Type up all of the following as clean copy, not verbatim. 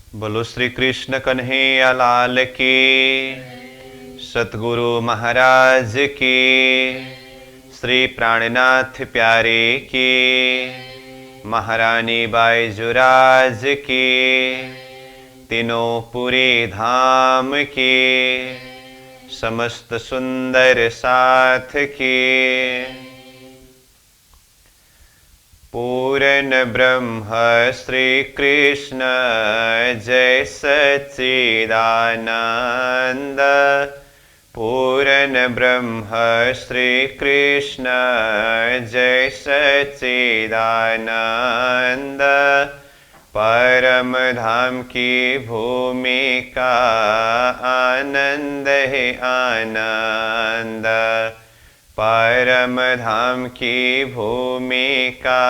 बोलो श्री कृष्ण कन्हैया लाल की, सतगुरु महाराज की, श्री प्राणनाथ प्यारे की, महारानी बाईजुराज की, तीनों पूरे धाम की, समस्त सुंदर साथ की। पूर्ण ब्रह्म श्री कृष्ण जय सच्चिदानंद। पूर्ण ब्रह्म श्री कृष्ण जय सच्चिदानंद। परम धाम की भूमि का आनंद है आनंद। परम धाम की भूमि का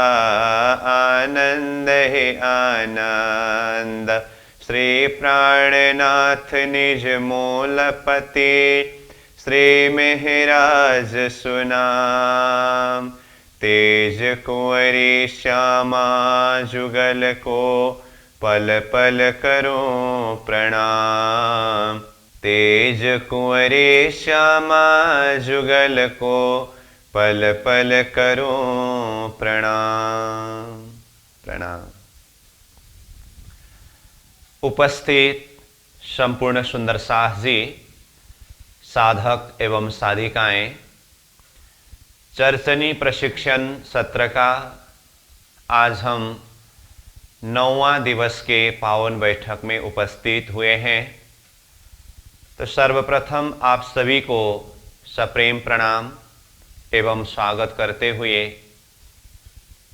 आनंद है आनंद। श्री प्राणनाथ निज मूलपति श्री मेहराज सुनाम। तेज कुंवरी श्यामा जुगल को पल पल करूं प्रणाम। तेज कुंवरी श्यामा जुगल को पल पल करूं प्रणाम प्रणाम। उपस्थित संपूर्ण सुंदर सास जी, साधक एवं साधिकाएं, चर्चनी प्रशिक्षण सत्र का आज हम 9वां दिवस के पावन बैठक में उपस्थित हुए हैं। तो सर्वप्रथम आप सभी को सप्रेम प्रणाम एवं स्वागत करते हुए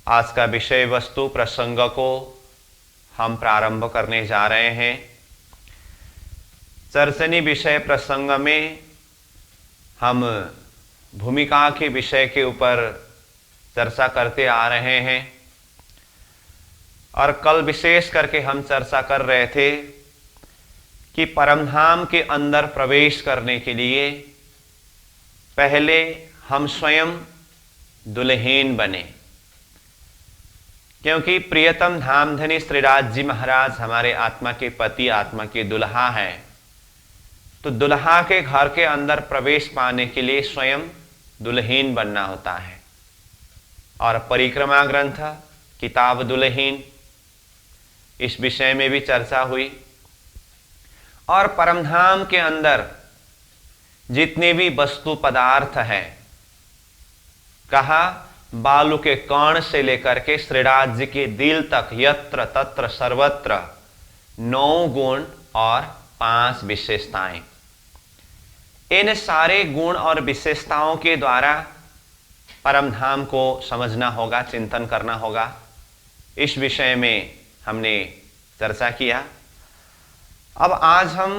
आज का विषय वस्तु प्रसंग को हम प्रारंभ करने जा रहे हैं। चर्चनी विषय प्रसंग में हम भूमिका के विषय के ऊपर चर्चा करते आ रहे हैं और कल विशेष करके हम चर्चा कर रहे थे कि परमधाम के अंदर प्रवेश करने के लिए पहले हम स्वयं दुल्हन बने, क्योंकि प्रियतम धामधनी श्रीराज जी महाराज हमारे आत्मा के पति, आत्मा के दुल्हा हैं। तो दुल्हा के घर के अंदर प्रवेश पाने के लिए स्वयं दुल्हन बनना होता है। और परिक्रमा ग्रंथ किताब दुल्हन, इस विषय में भी चर्चा हुई। और परमधाम के अंदर जितने भी वस्तु पदार्थ हैं, कहा बालू के कण से लेकर के श्रीराज जी के दिल तक यत्र तत्र सर्वत्र 9 गुण और 5 विशेषताएं। इन सारे गुण और विशेषताओं के द्वारा परमधाम को समझना होगा, चिंतन करना होगा। इस विषय में हमने चर्चा किया। अब आज हम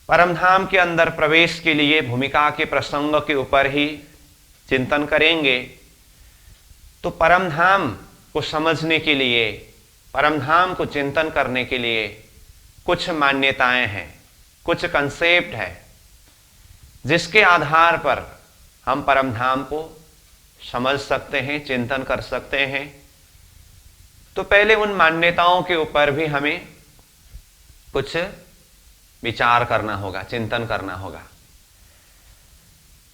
परमधाम के अंदर प्रवेश के लिए भूमिका के प्रसंग के ऊपर ही चिंतन करेंगे। तो परमधाम को समझने के लिए, परमधाम को चिंतन करने के लिए कुछ मान्यताएं हैं, कुछ कंसेप्ट है, जिसके आधार पर हम परमधाम को समझ सकते हैं, चिंतन कर सकते हैं। तो पहले उन मान्यताओं के ऊपर भी हमें कुछ विचार करना होगा, चिंतन करना होगा।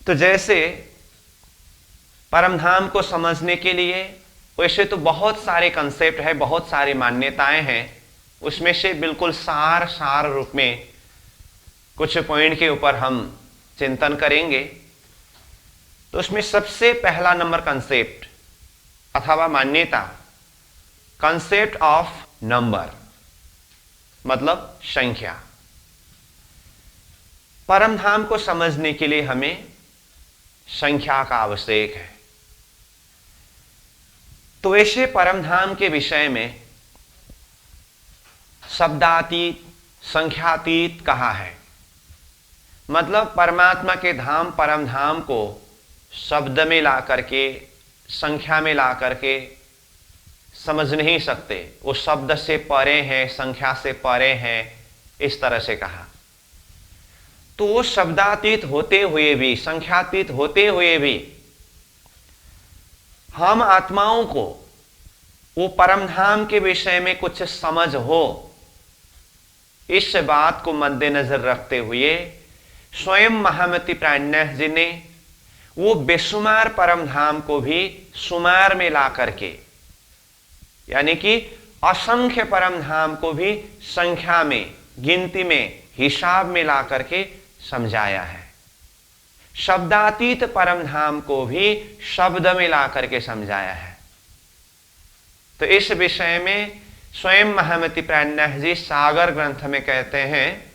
तो जैसे परमधाम को समझने के लिए वैसे तो बहुत सारे कंसेप्ट है, बहुत सारी मान्यताएं हैं। उसमें से बिल्कुल सार रूप में कुछ पॉइंट के ऊपर हम चिंतन करेंगे। तो उसमें सबसे पहला नंबर कंसेप्ट अथवा मान्यता, कंसेप्ट ऑफ नंबर, मतलब संख्या। परमधाम को समझने के लिए हमें संख्या का आवश्यक है। तो ऐसे परमधाम के विषय में शब्दातीत, संख्यातीत कहा है। मतलब परमात्मा के धाम परमधाम को शब्द में ला करके, संख्या में ला करके समझ नहीं सकते। वो शब्द से परे हैं, संख्या से परे हैं, इस तरह से कहा। तो वो शब्दातीत होते हुए भी, संख्यातीत होते हुए भी हम आत्माओं को वो परम धाम के विषय में कुछ समझ हो, इस बात को मद्देनजर रखते हुए स्वयं महामती प्राणनाथ जी ने वो बेशुमार परम धाम को भी शुमार में ला करके, यानी कि असंख्य परम धाम को भी संख्या में, गिनती में, हिसाब में ला करके समझाया है। शब्दातीत परम धाम को भी शब्द में ला करके समझाया है। तो इस विषय में स्वयं महामती प्राणनाथ जी सागर ग्रंथ में कहते हैं,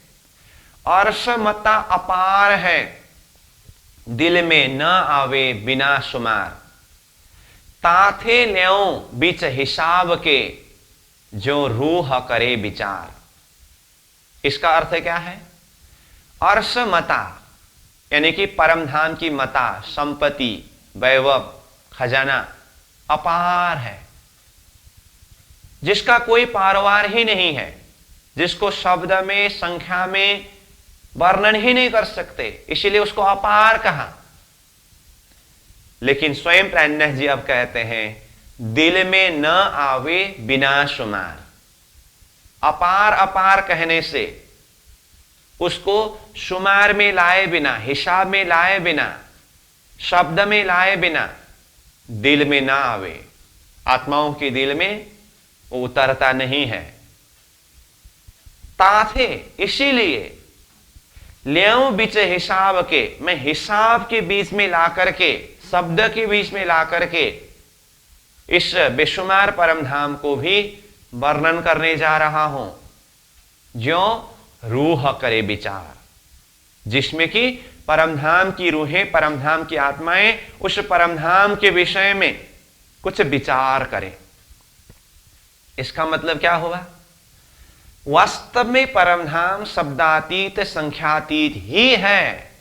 अर्श मता अपार है, दिल में न आवे बिना शुमार, ताथे ल्यों बीच हिसाब के, जो रूह करे विचार। इसका अर्थ क्या है? अर्श मता यानी कि परम धाम की मता, संपत्ति, वैभव, खजाना अपार है, जिसका कोई पारवार ही नहीं है, जिसको शब्द में, संख्या में वर्णन ही नहीं कर सकते, इसीलिए उसको अपार कहा। लेकिन स्वयं प्राणनाथ जी अब कहते हैं, दिल में न आवे बिना शुमार। अपार अपार कहने से उसको शुमार में लाए बिना, हिसाब में लाए बिना, शब्द में लाए बिना दिल में ना आवे, आत्माओं के दिल में वो उतरता नहीं है। ताथे इसीलिए ल्यों बीच हिसाब के, मैं हिसाब के बीच में ला करके, शब्द के बीच में ला करके इस बेशुमार परम धाम को भी वर्णन करने जा रहा हूं, जो रूह करे विचार, जिसमें कि परम धाम की रूहें, परम धाम की आत्माएं उस परम धाम के विषय में कुछ विचार करें। इसका मतलब क्या हुआ? वास्तव में परम धाम शब्दातीत, संख्यातीत ही है,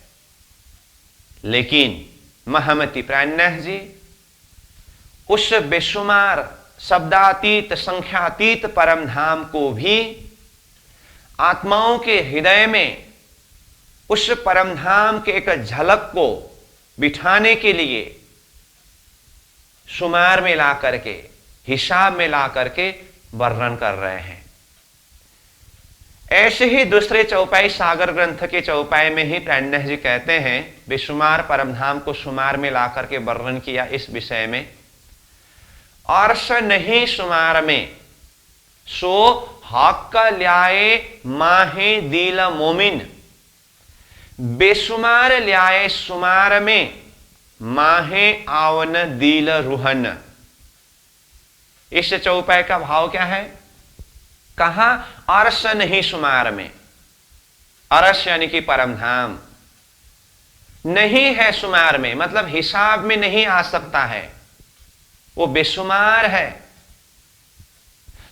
लेकिन महामती प्राणनाथ जी उस बेशुमार शब्दातीत, संख्यातीत परम धाम को भी आत्माओं के हृदय में उस परम धाम के एक झलक को बिठाने के लिए शुमार में ला करके, हिसाब में ला करके वर्णन कर रहे हैं। ऐसे ही दूसरे चौपाई, सागर ग्रंथ के चौपाई में ही प्राणनाथ जी कहते हैं, बेशुमार परमधाम को शुमार में ला करके वर्णन किया इस विषय में, अर्श नहीं शुमार में, सो हक ल्याए माहे दिल मोमिन, बेशुमार ल्याए शुमार में, माहे आवन दिल रुहन। इस चौपाई का भाव क्या है? कहा अर्श नहीं शुमार में, अर्श यानी कि परमधाम नहीं है शुमार में, मतलब हिसाब में नहीं आ सकता है, वो बेशुमार है।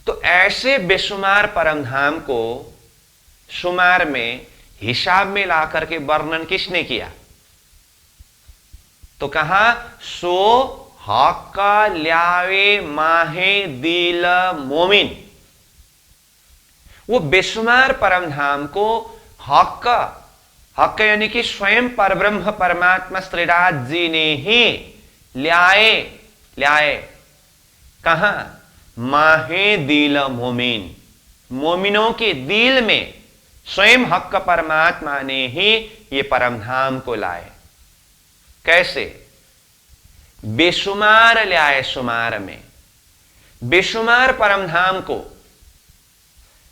तो ऐसे बेशुमार परमधाम को शुमार में, हिसाब में ला करके वर्णन किसने किया? तो कहा सो हक ल्यावे माहे दिल मोमिन, वो बेशुमार परमधाम को हक, हक यानी कि स्वयं परब्रह्म परमात्मा श्रीराज जी ने ही ल्याए कहा? माहे दिल मोमिन, मोमिनों के दिल में स्वयं हक परमात्मा ने ही ये परमधाम को लाए। कैसे? बेशुमार ल्याए शुमार में, बेशुमार परमधाम को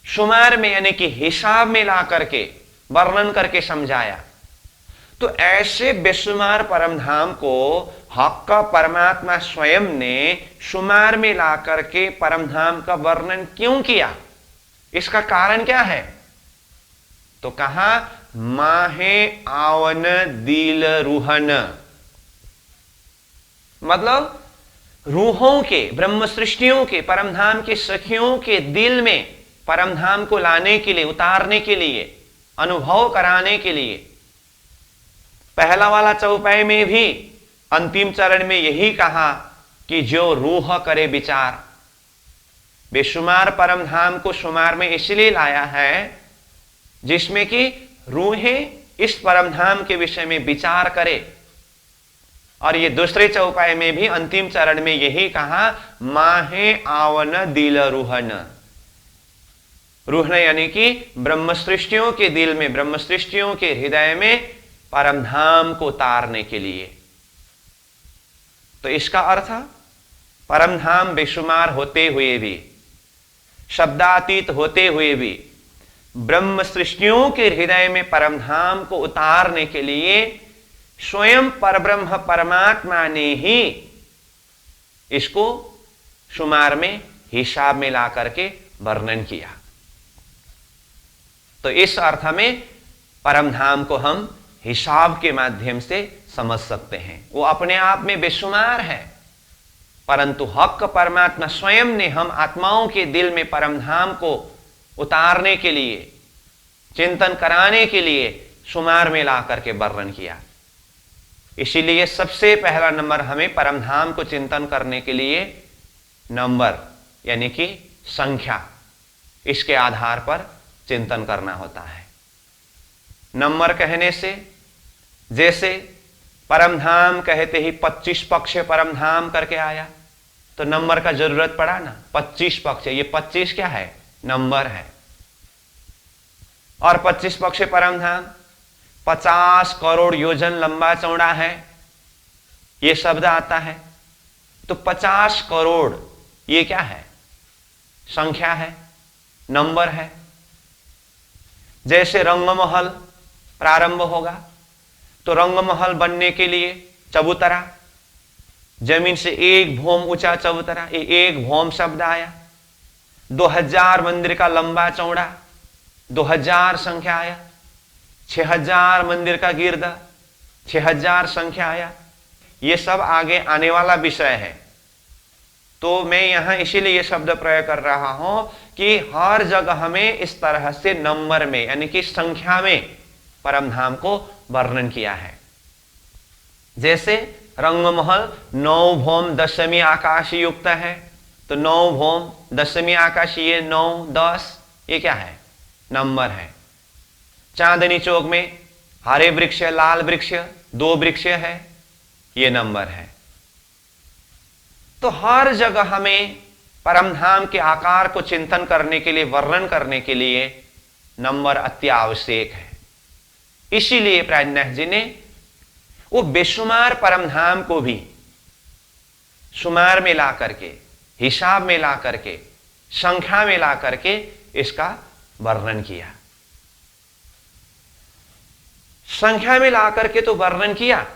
शुमार में यानी कि हिसाब में ला करके वर्णन करके समझाया। तो ऐसे बेशुमार परमधाम को हक परमात्मा स्वयं ने शुमार में ला करके परमधाम का वर्णन क्यों किया? इसका कारण क्या है? तो कहा माहे आवन दिल रूहन, मतलब रूहों के, ब्रह्म सृष्टियों के, परमधाम के सखियों के दिल में परमधाम को लाने के लिए, उतारने के लिए, अनुभव कराने के लिए। पहला वाला चौपाई में भी अंतिम चरण में यही कहा कि जो रूह करे विचार, बेशुमार परमधाम को शुमार में इसलिए लाया है जिसमें कि रूहें इस परमधाम के विषय में विचार करे, और ये दूसरे चौपाई में भी अंतिम चरण में यही कहा, माहे आवन दिल रूहन। रूहन यानी कि ब्रह्म सृष्टियों के दिल में, ब्रह्म सृष्टियों के हृदय में परमधाम को उतारने के लिए। तो इसका अर्थ परमधाम बेशुमार होते हुए भी, शब्दातीत होते हुए भी, ब्रह्म सृष्टियों के हृदय में परमधाम को उतारने के लिए स्वयं परब्रह्म परमात्मा ने ही इसको शुमार में, हिसाब में ला करके वर्णन किया। तो इस अर्थ में परमधाम को हम हिसाब के माध्यम से समझ सकते हैं। वो अपने आप में बेशुमार है, परंतु हक परमात्मा स्वयं ने हम आत्माओं के दिल में परमधाम को उतारने के लिए, चिंतन कराने के लिए शुमार में ला करके वर्णन किया। इसीलिए सबसे पहला नंबर हमें परमधाम को चिंतन करने के लिए नंबर यानी कि संख्या, इसके आधार पर चिंतन करना होता है। नंबर कहने से, जैसे परमधाम कहते ही 25 पक्ष परमधाम करके आया, तो नंबर का जरूरत पड़ा ना। 25 पक्ष, ये 25 क्या है? नंबर है। और 25 पक्ष परमधाम 50 करोड़ योजन लंबा चौड़ा है, ये शब्द आता है। तो 50 करोड़ ये क्या है? संख्या है, नंबर है। जैसे रंगमहल प्रारंभ होगा, तो रंगमहल बनने के लिए चबूतरा, जमीन से 1 भौम ऊंचा चबूतरा, ये 1 भौम शब्द आया। 2000 मंदिर का लंबा चौड़ा, 2000 संख्या आया। 6000 मंदिर का गिरदा, 6000 संख्या आया। ये सब आगे आने वाला विषय है। तो मैं यहां इसीलिए ये शब्द प्रयोग कर रहा हूं कि हर जगह हमें इस तरह से नंबर में यानी कि संख्या में परमधाम को वर्णन किया है। जैसे रंगमहल 9 भौम दशमी आकाश युक्त है, तो 9 भौम दशमी आकाश, ये 9 10 ये क्या है? नंबर है। चांदनी चौक में हरे वृक्ष लाल वृक्ष 2 वृक्ष है, ये नंबर है। तो हर जगह हमें परमधाम के आकार को चिंतन करने के लिए, वर्णन करने के लिए नंबर अति आवश्यक है। इसीलिए प्राज्ञनाथ जी ने वो बेशुमार परमधाम को भी शुमार में ला करके, हिसाब में ला करके, संख्या में ला करके इसका वर्णन किया। संख्या में ला करके तो वर्णन किया,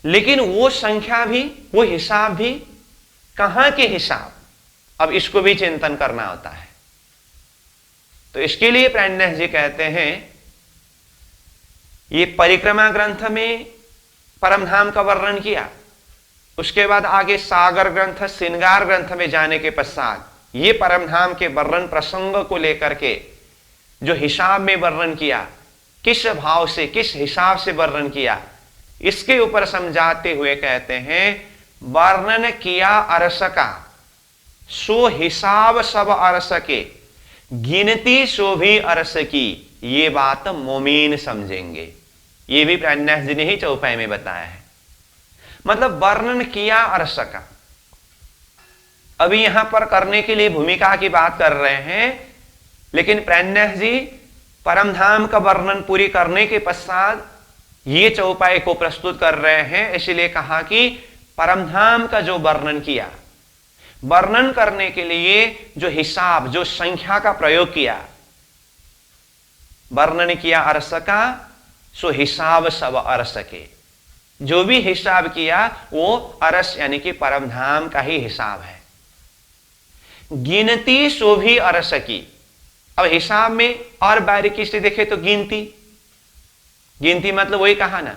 लेकिन वो संख्या भी, वो हिसाब भी कहां के हिसाब, अब इसको भी चिंतन करना होता है। तो इसके लिए प्राज्ञनाथ जी कहते हैं, ये परिक्रमा ग्रंथ में परमधाम का वर्णन किया, उसके बाद आगे सागर ग्रंथ, श्रृंगार ग्रंथ में जाने के पश्चात ये परमधाम के वर्णन प्रसंग को लेकर के जो हिसाब में वर्णन किया, किस भाव से, किस हिसाब से वर्णन किया, इसके ऊपर समझाते हुए कहते हैं, वर्णन किया अरस का सो हिसाब सब अरस के, गिनती सो भी अरस की, ये बात मोमीन समझेंगे। ये भी प्राज्ञनाथ जी ने ही चौपाई में बताया है। मतलब वर्णन किया अरस का, अभी यहां पर करने के लिए भूमिका की बात कर रहे हैं, लेकिन प्राज्ञनाथ जी परमधाम का वर्णन पूरी करने के पश्चात ये चौपाई को प्रस्तुत कर रहे हैं। इसलिए कहा कि परमधाम का जो वर्णन किया, वर्णन करने के लिए जो हिसाब, जो संख्या का प्रयोग किया, वर्णन किया अरस का सो हिसाब सब अरस के, जो भी हिसाब किया वो अरस यानी कि परमधाम का ही हिसाब है। गिनती सो भी अरस की, अब हिसाब में और बारीकी से देखे तो गिनती, गिनती मतलब वही कहा ना,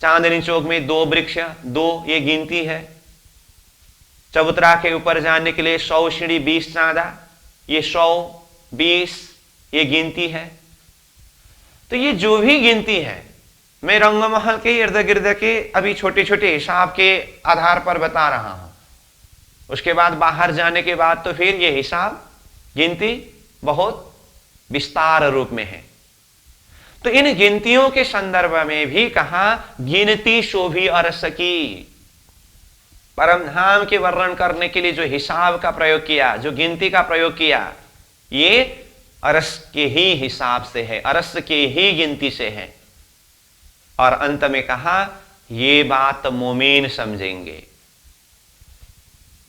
चांदनी चौक में 2 वृक्ष 2, ये गिनती है। चबूतरा के ऊपर जाने के लिए 100 सीढ़ी 20 चांदा, ये 100 20 ये गिनती है। तो ये जो भी गिनती है, मैं रंगमहल के इर्द गिर्द के अभी छोटे छोटे हिसाब के आधार पर बता रहा हूं। उसके बाद बाहर जाने के बाद तो फिर ये हिसाब, गिनती बहुत विस्तार रूप में है। तो इन गिनतियों के संदर्भ में भी कहा गिनती शोभी अरस की। परमधाम के वर्णन करने के लिए जो हिसाब का प्रयोग किया, जो गिनती का प्रयोग किया, ये अरस के ही हिसाब से है, अरस के ही गिनती से है। और अंत में कहा ये बात मोमीन समझेंगे।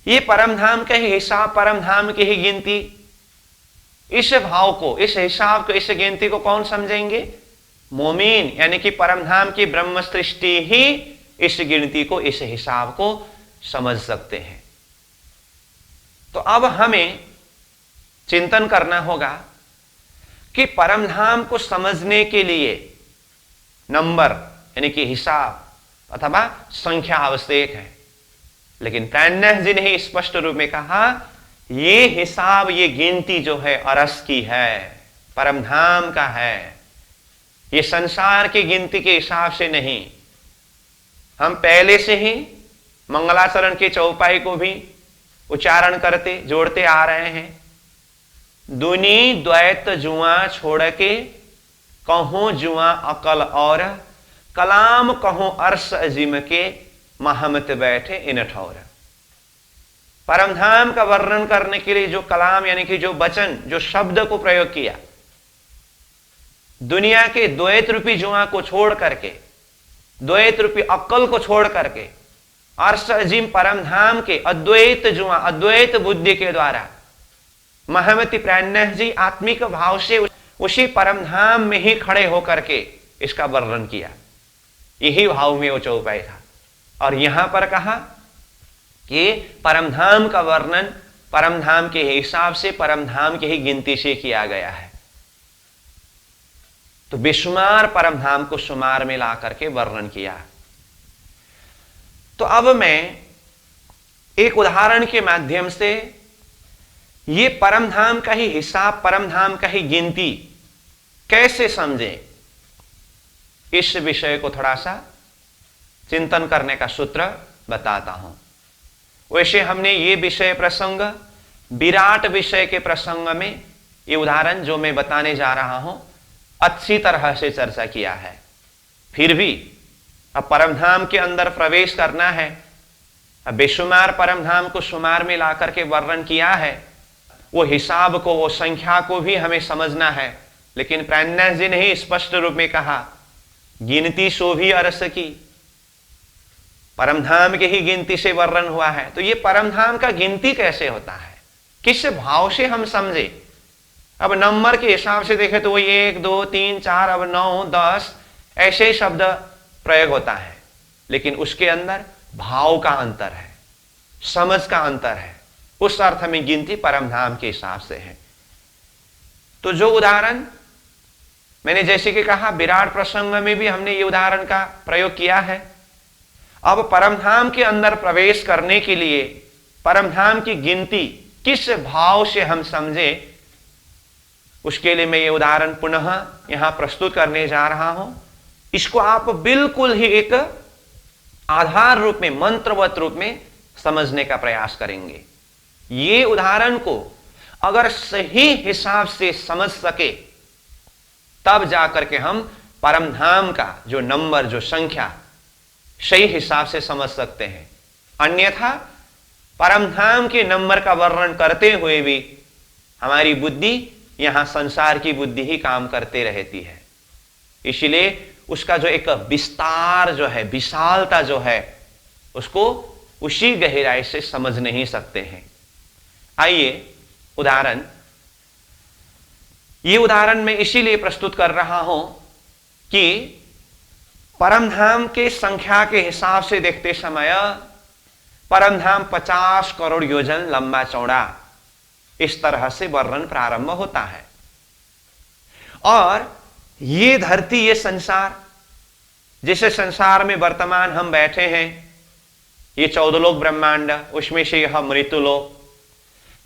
ये परमधाम का ही हिसाब, परमधाम की ही गिनती, इस भाव को, इस हिसाब को, इस गिनती को कौन समझेंगे? मोमीन, यानी कि परमधाम की ब्रह्म सृष्टि ही इस गिनती को, इस हिसाब को समझ सकते हैं। तो अब हमें चिंतन करना होगा कि परमधाम को समझने के लिए नंबर यानी कि हिसाब अथवा संख्या आवश्यक है। लेकिन प्राणनाथ जी ने ही स्पष्ट रूप में कहा ये हिसाब, ये गिनती जो है अरस की है, परमधाम का है, ये संसार की गिनती के हिसाब से नहीं। हम पहले से ही मंगलाचरण के चौपाई को भी उच्चारण करते, जोड़ते आ रहे हैं। दुनी द्वैत जुआ छोड़ के कहो जुआ अकल और, कलाम कहो अर्श अजीम के महमत बैठे इन ठौर। परमधाम का वर्णन करने के लिए जो कलाम यानी कि जो वचन, जो शब्द को प्रयोग किया, दुनिया के द्वैत रूपी जुआ को छोड़ करके, द्वैत रूपी अक्ल को छोड़ करके, अर्श अजीम परमधाम के अद्वैत जुआ, अद्वैत बुद्धि के द्वारा महमति प्राणनाथ जी आत्मिक भाव से उसी परमधाम में ही खड़े होकर के इसका वर्णन किया। यही भाव में वो चौपाई था। और यहां पर कहा कि परमधाम का वर्णन परमधाम के हिसाब से, परमधाम की ही गिनती से किया गया है। तो बेशुमार परमधाम को शुमार में ला करके वर्णन किया। तो अब मैं एक उदाहरण के माध्यम से ये परमधाम का ही हिसाब, परमधाम का ही गिनती कैसे समझें, इस विषय को थोड़ा सा चिंतन करने का सूत्र बताता हूं। वैसे हमने ये विषय प्रसंग, विराट विषय के प्रसंग में ये उदाहरण जो मैं बताने जा रहा हूं अच्छी तरह से चर्चा किया है। फिर भी अब परमधाम के अंदर प्रवेश करना है, अब बेशुमार परमधाम को शुमार में ला करके वर्णन किया है, वो हिसाब को, वो संख्या को भी हमें समझना है। लेकिन प्राणनाथ जी ने ही स्पष्ट रूप में कहा गिनती शोभी अरस की, परमधाम की ही गिनती से वर्णन हुआ है। तो ये परमधाम का गिनती कैसे होता है, किस भाव से हम समझे? अब नंबर के हिसाब से देखें तो वो 1 2 3 4 अब 9 10 ऐसे शब्द प्रयोग होता है, लेकिन उसके अंदर भाव का अंतर है, समझ का अंतर है। उस अर्थ में गिनती परमधाम के हिसाब से है। तो जो उदाहरण मैंने जैसे कि कहा विराट प्रसंग में भी हमने ये उदाहरण का प्रयोग किया है। अब परमधाम के अंदर प्रवेश करने के लिए परमधाम की गिनती किस भाव से हम समझे, उसके लिए मैं ये उदाहरण पुनः यहां प्रस्तुत करने जा रहा हूं। इसको आप बिल्कुल ही एक आधार रूप में, मंत्रवत रूप में समझने का प्रयास करेंगे। ये उदाहरण को अगर सही हिसाब से समझ सके तब जाकर के हम परमधाम का जो नंबर, जो संख्या सही हिसाब से समझ सकते हैं। अन्यथा परमधाम के नंबर का वर्णन करते हुए भी हमारी बुद्धि यहां संसार की बुद्धि ही काम करते रहती है। इसलिए उसका जो एक विस्तार जो है, विशालता जो है, उसको उसी गहराई से समझ नहीं सकते हैं। आइए उदाहरण, ये उदाहरण मैं इसीलिए प्रस्तुत कर रहा हूं कि परमधाम के संख्या के हिसाब से देखते समय परमधाम 50 करोड़ योजन लंबा चौड़ा, इस तरह से वर्णन प्रारंभ होता है। और ये धरती, ये संसार, जिस संसार में वर्तमान हम बैठे हैं, ये 14 लोक ब्रह्मांड, उसमें से यह मृत्युलोक,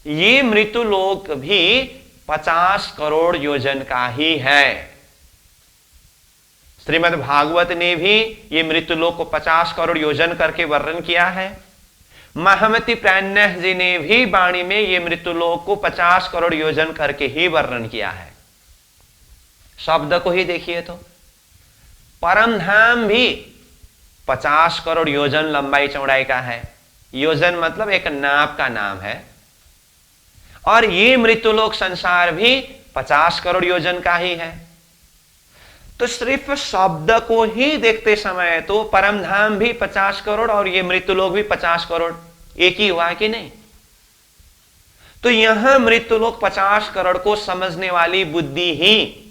ये मृत्युलोक भी 50 करोड़ योजन का ही है। श्रीमद् भागवत ने भी ये मृत्युलोक को 50 करोड़ योजन करके वर्णन किया है। महमति प्राणनाथ जी ने भी वाणी में ये मृत्युलोक को 50 करोड़ योजन करके ही वर्णन किया है। शब्द को ही देखिए तो परम धाम भी 50 करोड़ योजन लंबाई चौड़ाई का है। योजन मतलब एक नाप का नाम है। और ये मृत्युलोक संसार भी 50 करोड़ योजन का ही है। तो सिर्फ शब्द को ही देखते समय तो परम धाम भी 50 करोड़ और ये मृत्युलोक भी 50 करोड़ एक ही हुआ कि नहीं। तो यहां मृत्युलोक 50 करोड़ को समझने वाली बुद्धि ही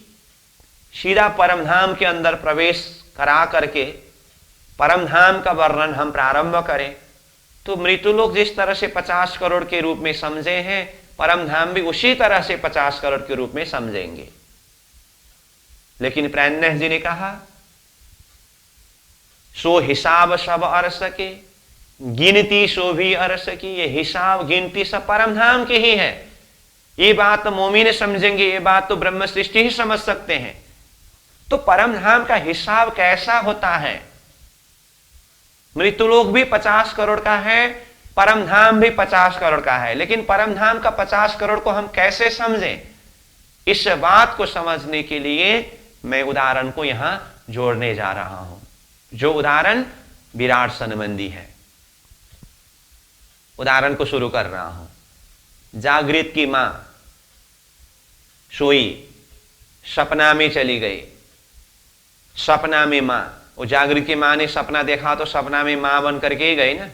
सीधा परमधाम के अंदर प्रवेश करा करके परमधाम का वर्णन हम प्रारंभ करें तो मृत्युलोक जिस तरह से 50 करोड़ के रूप में समझे हैं परमधाम भी उसी तरह से 50 करोड़ के रूप में समझेंगे। लेकिन प्राणनाथ जी ने कहा सो हिसाब सब अर्श के गिनती सो भी अर्श की। ये हिसाब गिनती सब परमधाम की ही है। ये बात तो मोमिन समझेंगे, ये बात तो ब्रह्म सृष्टि ही समझ सकते हैं। तो परमधाम का हिसाब कैसा होता है। मृत्युलोक भी 50 करोड़ का है, परमधाम भी 50 करोड़ का है। लेकिन परमधाम का 50 करोड़ को हम कैसे समझें, इस बात को समझने के लिए मैं उदाहरण को यहां जोड़ने जा रहा हूं। जो उदाहरण विराट संबंधी है। उदाहरण को शुरू कर रहा हूं। जागृत की मां सोई, सपना में चली गई। सपना में मां, वो जागृत की मां ने सपना देखा तो सपना में मां बन करके ही गई ना।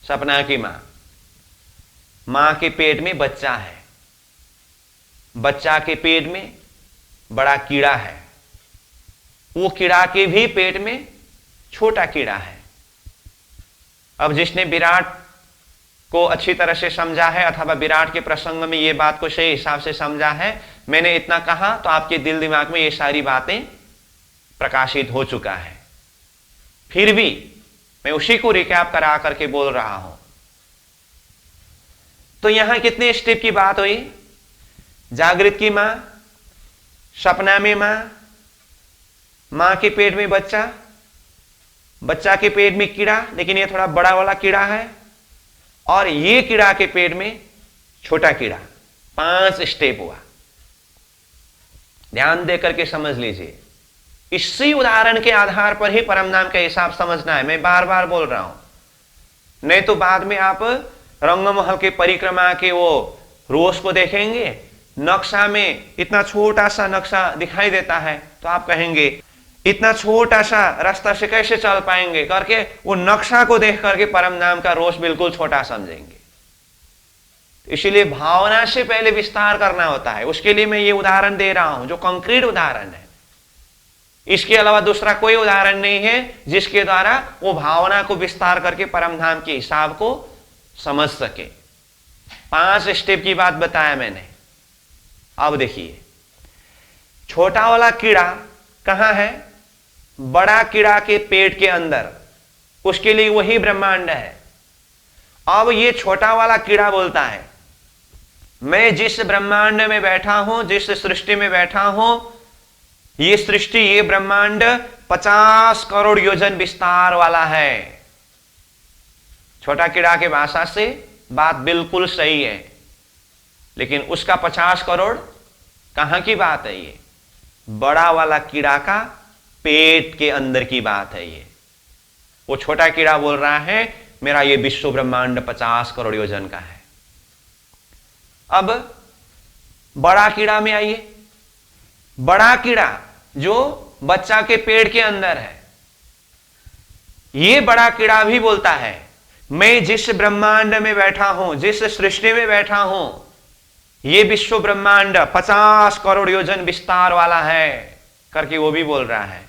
सपना की मां के पेट में बच्चा है। बच्चा के पेट में बड़ा कीड़ा है। वो कीड़ा के भी पेट में छोटा कीड़ा है। अब जिसने विराट को अच्छी तरह से समझा है अथवा विराट के प्रसंग में ये बात को सही हिसाब से समझा है, मैंने इतना कहा तो आपके दिल दिमाग में ये सारी बातें प्रकाशित हो चुका है। फिर भी मैं उसी को रिकैप करा करके बोल रहा हूं। तो यहां कितने स्टेप की बात हुई। जागृत की मां, सपना में मां के पेट में बच्चा, बच्चा के पेट में कीड़ा, लेकिन ये थोड़ा बड़ा वाला कीड़ा है, और ये कीड़ा के पेट में छोटा कीड़ा। 5 स्टेप हुआ। ध्यान देकर के समझ लीजिए। इसी उदाहरण के आधार पर ही परमधाम का हिसाब समझना है। मैं बार बार बोल रहा हूं, नहीं तो बाद में आप रंगमहल के परिक्रमा के वो रोज को देखेंगे, नक्शा में इतना छोटा सा नक्शा दिखाई देता है तो आप कहेंगे इतना छोटा सा रास्ता से कैसे चल पाएंगे करके वो नक्शा को देख करके परमधाम का रोष बिल्कुल छोटा समझेंगे। इसीलिए भावना से पहले विस्तार करना होता है। उसके लिए मैं ये उदाहरण दे रहा हूं जो कंक्रीट उदाहरण है। इसके अलावा दूसरा कोई उदाहरण नहीं है जिसके द्वारा वो भावना को विस्तार करके परमधाम के हिसाब को समझ सके। 5 स्टेप की बात बताया मैंने। अब देखिए, छोटा वाला कीड़ा कहां है। बड़ा कीड़ा के पेट के अंदर, उसके लिए वही ब्रह्मांड है। अब ये छोटा वाला कीड़ा बोलता है मैं जिस ब्रह्मांड में बैठा हूं, जिस सृष्टि में बैठा हूं, ये सृष्टि, ये ब्रह्मांड 50 करोड़ योजन विस्तार वाला है। छोटा कीड़ा के भाषा से बात बिल्कुल सही है, लेकिन उसका 50 करोड़ कहां की बात है। ये बड़ा वाला कीड़ा का पेट के अंदर की बात है। ये वो छोटा कीड़ा बोल रहा है मेरा ये विश्व ब्रह्मांड 50 करोड़ योजन का है। अब बड़ा कीड़ा में आइए। बड़ा कीड़ा जो बच्चा के पेट के अंदर है, ये बड़ा कीड़ा भी बोलता है मैं जिस ब्रह्मांड में बैठा हूं, जिस सृष्टि में बैठा हूं, ये विश्व ब्रह्मांड 50 करोड़ योजन विस्तार वाला है करके वो भी बोल रहा है।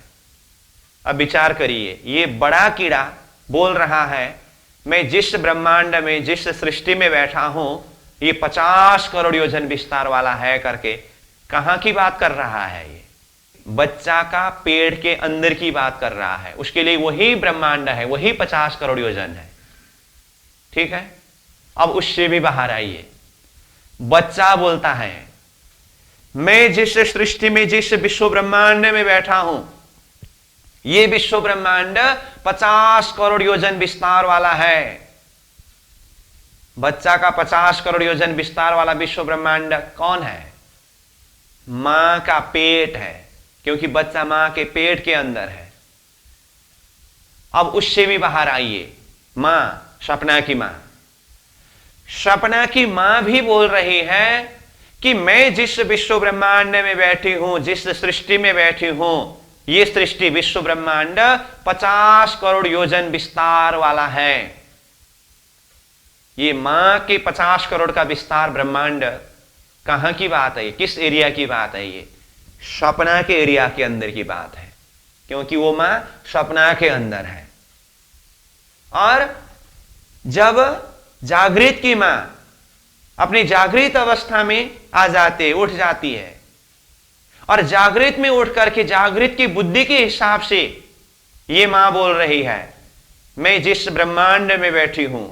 अब विचार करिए, ये बड़ा कीड़ा बोल रहा है मैं जिस ब्रह्मांड में, जिस सृष्टि में बैठा हूं, ये 50 करोड़ योजन विस्तार वाला है करके कहां की बात कर रहा है। ये बच्चा का पेट के अंदर की बात कर रहा है। उसके लिए वही ब्रह्मांड है, वही 50 करोड़ योजन है। ठीक है। अब उससे भी बाहर आइए। बच्चा बोलता है मैं जिस सृष्टि में, जिस विश्व ब्रह्मांड में बैठा हूं, ये विश्व ब्रह्मांड 50 करोड़ योजन विस्तार वाला है। बच्चा का 50 करोड़ योजन विस्तार वाला विश्व ब्रह्मांड कौन है। मां का पेट है, क्योंकि बच्चा मां के पेट के अंदर है। अब उससे भी बाहर आइए, मां, सपना की मां। सपना की मां भी बोल रही है कि मैं जिस विश्व ब्रह्मांड में बैठी हूं, जिस सृष्टि में बैठी हूं, ये सृष्टि विश्व ब्रह्मांड 50 करोड़ योजन विस्तार वाला है। ये मां के 50 करोड़ का विस्तार ब्रह्मांड कहां की बात है, किस एरिया की बात है? ये सपना के एरिया के अंदर की बात है, क्योंकि वो मां सपना के अंदर है। और जब जागृत की मां अपनी जागृत अवस्था में आ जाते, उठ जाती है, और जागृत में उठ करके जागृत की बुद्धि के हिसाब से ये मां बोल रही है, मैं जिस ब्रह्मांड में बैठी हूं,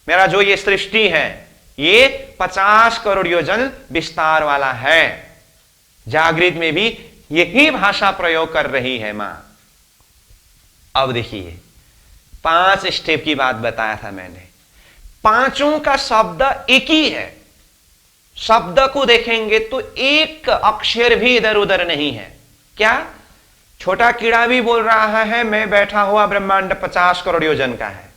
मेरा जो ये सृष्टि है, ये 50 करोड़ योजन विस्तार वाला है। जागृत में भी यही भाषा प्रयोग कर रही है मां। अब देखिए, 5 स्टेप की बात बताया था मैंने, पांचों का शब्द एक ही है। शब्द को देखेंगे तो एक अक्षर भी इधर उधर नहीं है। क्या? छोटा कीड़ा भी बोल रहा है मैं बैठा हुआ ब्रह्मांड 50 करोड़ योजन का है।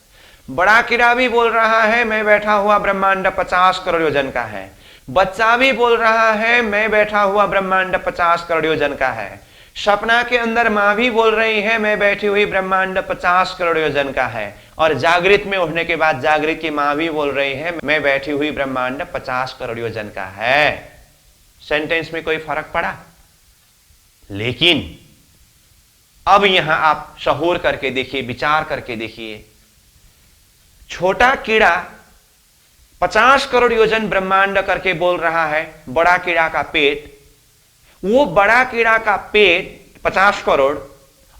बड़ा कीड़ा भी बोल रहा है मैं बैठा हुआ ब्रह्मांड 50 करोड़ योजन का है। बच्चा भी बोल रहा है मैं बैठा हुआ ब्रह्मांड 50 करोड़ योजन का है। सपना के अंदर मां भी बोल रही है मैं बैठी हुई ब्रह्मांड 50 करोड़ योजन का है। और जागृत में उठने के बाद जागृत की मां भी बोल रही है मैं बैठी हुई ब्रह्मांड 50 करोड़ योजन का है। सेंटेंस में कोई फर्क पड़ा? लेकिन अब यहां आप शहूर करके देखिए, विचार करके देखिए, छोटा कीड़ा 50 करोड़ योजन ब्रह्मांड करके बोल रहा है, बड़ा कीड़ा का पेट, वो बड़ा कीड़ा का पेट 50 करोड़,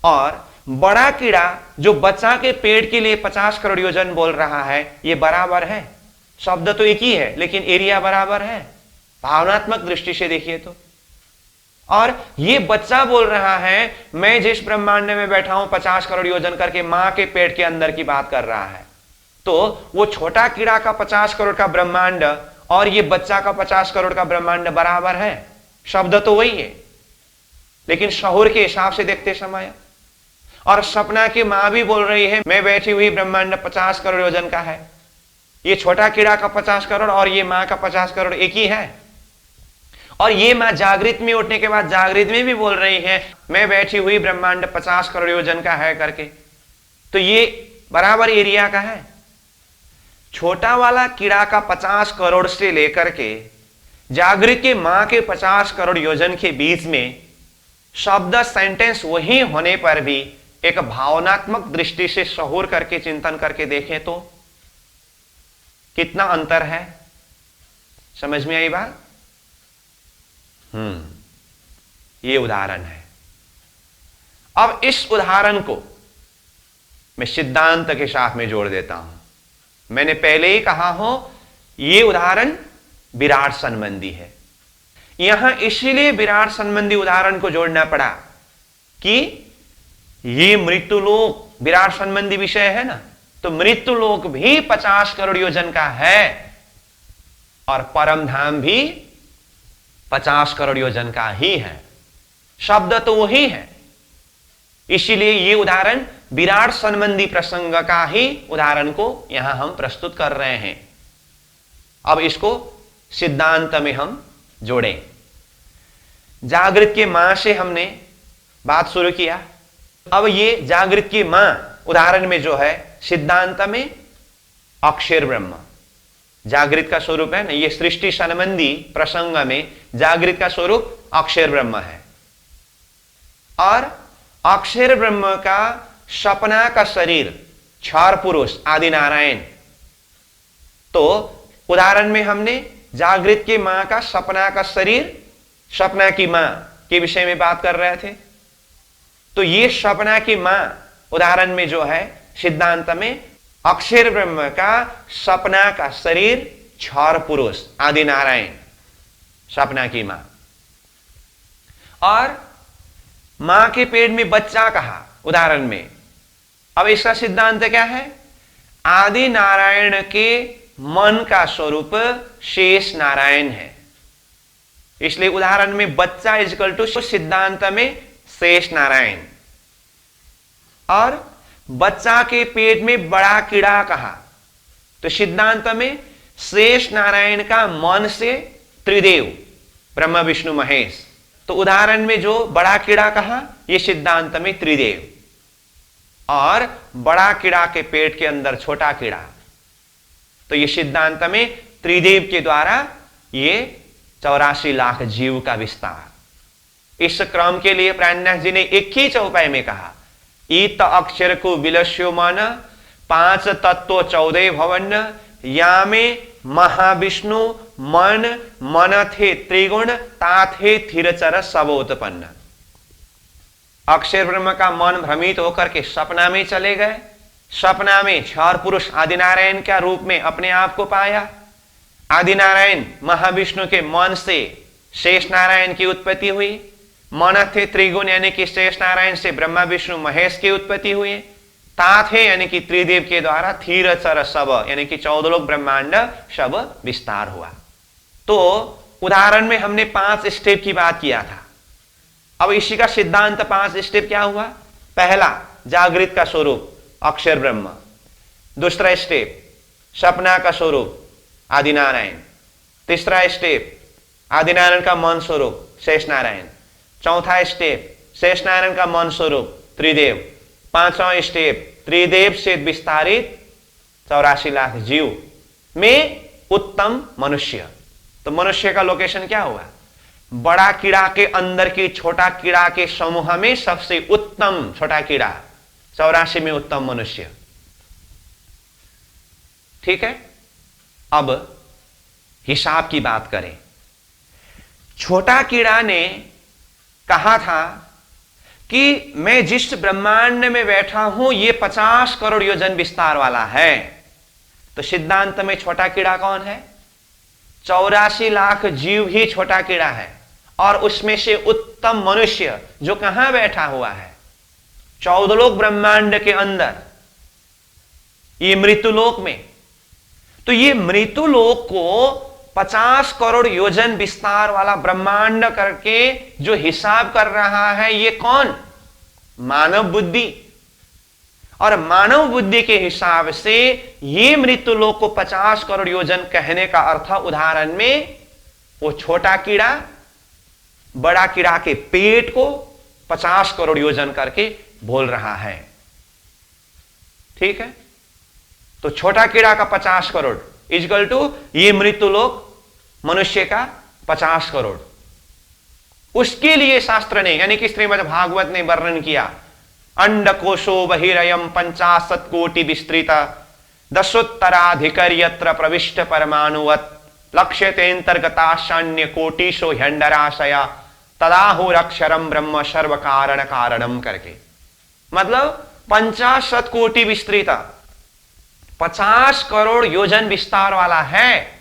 और बड़ा कीड़ा जो बच्चा के पेट के लिए 50 करोड़ योजन बोल रहा है, ये बराबर है। शब्द तो एक ही है लेकिन एरिया बराबर है, भावनात्मक दृष्टि से देखिए तो। और ये बच्चा बोल रहा है मैं जिस ब्रह्मांड में बैठा हूं 50 करोड़ योजन करके, मां के पेट के अंदर की बात कर रहा है। तो वो छोटा कीड़ा का 50 करोड़ का ब्रह्मांड और ये बच्चा का 50 करोड़ का ब्रह्मांड बराबर है। शब्द तो वही है, लेकिन शहूर के हिसाब से देखते समय, और सपना की मां भी बोल रही है मैं बैठी हुई ब्रह्मांड 50 करोड़ योजन का है। ये छोटा कीड़ा का 50 करोड़ और ये मां का 50 करोड़ एक ही है। और ये मां जागृत में उठने के बाद जागृत में भी बोल रही है मैं बैठी हुई ब्रह्मांड 50 करोड़ योजन का है करके, तो ये बराबर एरिया का है। छोटा वाला कीड़ा का 50 करोड़ से लेकर के जागृत के मां के 50 करोड़ योजन के बीच में शब्द सेंटेंस वही होने पर भी एक भावनात्मक दृष्टि से शहूर करके चिंतन करके देखें तो कितना अंतर है। समझ में आई बात? ये उदाहरण है। अब इस उदाहरण को मैं सिद्धांत के साथ में जोड़ देता हूं। मैंने पहले ही कहा हो ये उदाहरण विराट संबंधी है। यहां इसीलिए विराट संबंधी उदाहरण को जोड़ना पड़ा कि ये मृत्युलोक विराट संबंधी विषय है ना, तो मृत्युलोक भी 50 करोड़ योजन का है और परम धाम भी 50 करोड़ योजन का ही है। शब्द तो वही है, इसीलिए ये उदाहरण विराट संबंधी प्रसंग का ही उदाहरण को यहां हम प्रस्तुत कर रहे हैं। अब इसको सिद्धांत में हम जोड़ें। जागृत के मां से हमने बात शुरू किया। अब ये जागृत की मां उदाहरण में जो है सिद्धांत में अक्षर ब्रह्म जागृत का स्वरूप है ना, ये सृष्टि संबंधी प्रसंग में जागृत का स्वरूप अक्षर ब्रह्म है। और अक्षर ब्रह्म का सपना का शरीर क्षर पुरुष आदि नारायण। तो उदाहरण में हमने जागृत की मां का सपना का शरीर, सपना की मां के विषय में बात कर रहे थे। तो ये सपना की मां उदाहरण में जो है सिद्धांत में अक्षर ब्रह्म का सपना का शरीर क्षर पुरुष आदि नारायण, सपना की मां। और मां के पेट में बच्चा कहा उदाहरण में। अब इसका सिद्धांत क्या है? आदि नारायण के मन का स्वरूप शेष नारायण है। इसलिए उदाहरण में बच्चा इजकल टू सिद्धांत में शेष नारायण, और बच्चा के पेट में बड़ा कीड़ा कहा तो सिद्धांत में शेष नारायण का मन से त्रिदेव ब्रह्मा विष्णु महेश। तो उदाहरण में जो बड़ा कीड़ा कहा यह सिद्धांत में त्रिदेव, और बड़ा कीड़ा के पेट के अंदर छोटा कीड़ा, तो यह सिद्धांत में त्रिदेव के द्वारा ये 84 लाख जीव का विस्तार। इस क्रम के लिए प्राणनाथ जी ने एक ही चौपाई में कहा, इत अक्षर को विलस्यो मन 5 तत्व 14 भवन, या में महाविष्णु मन मन थे त्रिगुण ताथे थिरचर सबोत्पन्न। अक्षर ब्रह्म का मन भ्रमित होकर के सपना में चले गए, सपना में क्षर पुरुष आदिनारायण के रूप में अपने आप को पाया। आदिनारायण महाविष्णु के मन से शेष नारायण की उत्पत्ति हुई, मन थे त्रिगुण यानी कि शेष नारायण से ब्रह्मा विष्णु महेश की उत्पत्ति हुई, तात है यानी कि त्रिदेव के द्वारा थीर चर सब यानी कि 14 लोक ब्रह्मांड सब विस्तार हुआ। तो उदाहरण में हमने 5 स्टेप की बात किया था। अब इसी का सिद्धांत 5 स्टेप क्या हुआ? पहला जागृत का स्वरूप अक्षर ब्रह्म, दूसरा स्टेप सपना का स्वरूप आदिनारायण, तीसरा स्टेप आदिनारायण का मन स्वरूप शेष नारायण, चौथा स्टेप शेष नारायण का मन स्वरूप त्रिदेव, पांचवा स्टेप त्रिदेव से विस्तारित 84 लाख जीव में उत्तम मनुष्य। तो मनुष्य का लोकेशन क्या हुआ? बड़ा कीड़ा के अंदर की छोटा कीड़ा के समूह में सबसे उत्तम छोटा कीड़ा, 84 में उत्तम मनुष्य। ठीक है, अब हिसाब की बात करें। छोटा कीड़ा ने कहा था कि मैं जिस ब्रह्मांड में बैठा हूं ये 50 करोड़ योजन विस्तार वाला है। तो सिद्धांत में छोटा कीड़ा कौन है? 84 लाख जीव ही छोटा कीड़ा है, और उसमें से उत्तम मनुष्य जो कहां बैठा हुआ है? 14 लोक ब्रह्मांड के अंदर, ये मृत्युलोक में। तो ये मृत्युलोक को 50 करोड़ योजन विस्तार वाला ब्रह्मांड करके जो हिसाब कर रहा है ये कौन? मानव बुद्धि। और मानव बुद्धि के हिसाब से ये मृत्युलोक को 50 करोड़ योजन कहने का अर्थ उदाहरण में वो छोटा कीड़ा बड़ा कीड़ा के पेट को 50 करोड़ योजन करके बोल रहा है। ठीक है, तो छोटा कीड़ा का 50 करोड़ इजकल टू ये मृत्युलोक मनुष्य का 50 करोड़। उसके लिए शास्त्र ने यानी कि श्रीमद् भागवत ने वर्णन किया, अंडकोशो बहिरयम 50 कोटि विस्तृत दशोत्तराधिकर यत्र प्रविष्ट परमाणुवत् लक्ष्यतेऽन्तर्गताशान्य कोटिशो ह्यंडराशया तदाहुरक्षरम ब्रह्म सर्व कारण कारणम करके। मतलब 50 कोटि विस्तृत 50 करोड़ योजन विस्तार वाला है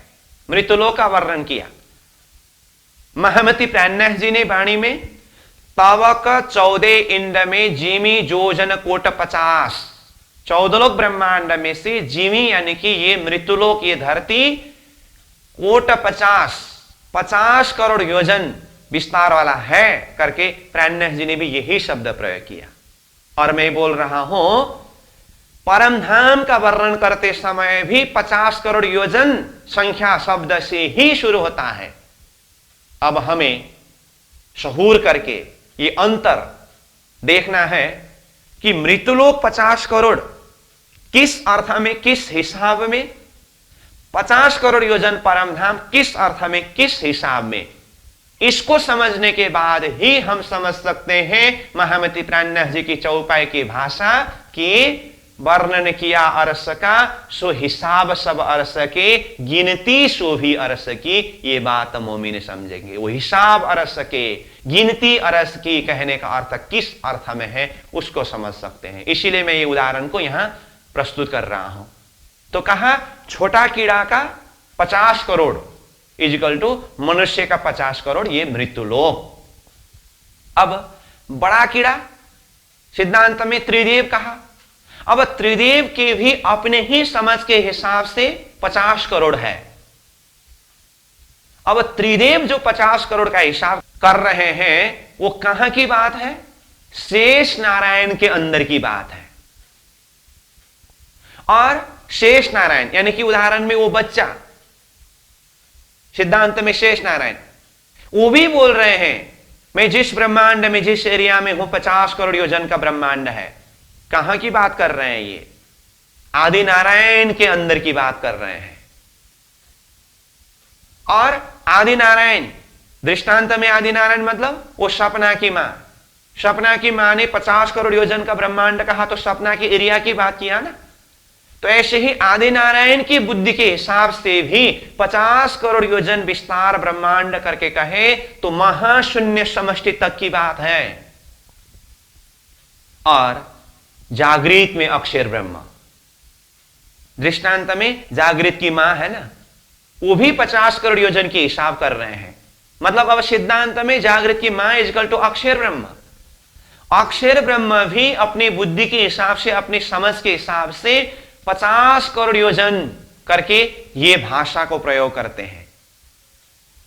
मृत्युलोक का वर्णन किया। महमति प्राणनाथ जी ने वाणी में तवक 14 इंड में जीमी जोजन कोट 50, 14 लोक ब्रह्मांड में से जीवी यानी कि ये मृत्युलोक ये धरती कोट 50 करोड़ योजन विस्तार वाला है करके प्राणनाथ जी ने भी यही शब्द प्रयोग किया। और मैं बोल रहा हूं परम धाम का वर्णन करते समय भी 50 करोड़ योजन संख्या शब्द से ही शुरू होता है। अब हमें शहूर करके ये अंतर देखना है कि मृत्युलोक 50 करोड़ किस अर्थ में किस हिसाब में, 50 करोड़ योजन परम धाम किस अर्थ में किस हिसाब में, इसको समझने के बाद ही हम समझ सकते हैं महामति प्राणनाथ जी की चौपाई की भाषा की वर्णन किया अरस का सो हिसाब सब अरस के गिनती सो भी अरस की। ये बात मोमिन समझेंगे। वो हिसाब अरस के गिनती अरस की कहने का अर्थ किस अर्थ में है उसको समझ सकते हैं। इसीलिए मैं ये उदाहरण को यहां प्रस्तुत कर रहा हूं। तो कहा छोटा कीड़ा का 50 करोड़ इजिकल टू मनुष्य का 50 करोड़ ये मृत्युलोक। अब बड़ा कीड़ा सिद्धांत में त्रिदेव कहा। अब त्रिदेव के भी अपने ही समझ के हिसाब से 50 करोड़ है, अब त्रिदेव जो 50 करोड़ का हिसाब कर रहे हैं वो कहां की बात है? शेष नारायण के अंदर की बात है। और शेष नारायण यानी कि उदाहरण में वो बच्चा, सिद्धांत में शेष नारायण, वो भी बोल रहे हैं मैं जिस ब्रह्मांड में, जिस एरिया में हूं 50 करोड़ योजन का ब्रह्मांड है। कहां की बात कर रहे हैं? ये आदि नारायण के अंदर की बात कर रहे हैं। और आदि नारायण, दृष्टांत में आदि नारायण मतलब वो सपना की मां। सपना की मां ने 50 करोड़ योजन का ब्रह्मांड कहा तो सपना की एरिया की बात किया ना। तो ऐसे ही आदि नारायण की बुद्धि के हिसाब से भी 50 करोड़ योजन विस्तार ब्रह्मांड करके कहे तो महाशून्य समष्टि तक की बात है। और जागृत में अक्षर ब्रह्म, दृष्टांत में जागृत की मां है ना, वो भी 50 करोड़ योजन की हिसाब कर रहे हैं। मतलब अब सिद्धांत में जागृत की मां इजकल टू अक्षर ब्रह्म। अक्षर ब्रह्म भी अपनी बुद्धि के हिसाब से, अपनी समझ के हिसाब से 50 करोड़ योजन करके ये भाषा को प्रयोग करते हैं।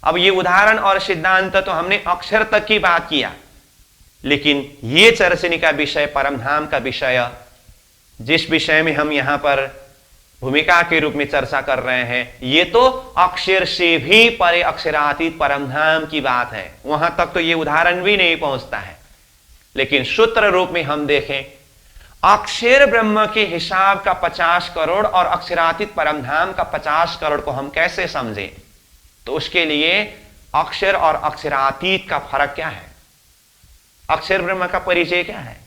अब ये उदाहरण और सिद्धांत तो हमने अक्षर तक की बात किया, लेकिन ये चर्चनी का विषय, परमधाम का विषय, जिस विषय में हम यहां पर भूमिका के रूप में चर्चा कर रहे हैं, ये तो अक्षर से भी परे अक्षरातीत परमधाम की बात है। वहां तक तो ये उदाहरण भी नहीं पहुंचता है। लेकिन सूत्र रूप में हम देखें, अक्षर ब्रह्म के हिसाब का 50 करोड़ और अक्षरातीत परमधाम का 50 करोड़ को हम कैसे समझें? तो उसके लिए अक्षर और अक्षरातीत का फर्क क्या है? अक्षर ब्रह्म का परिचय क्या है?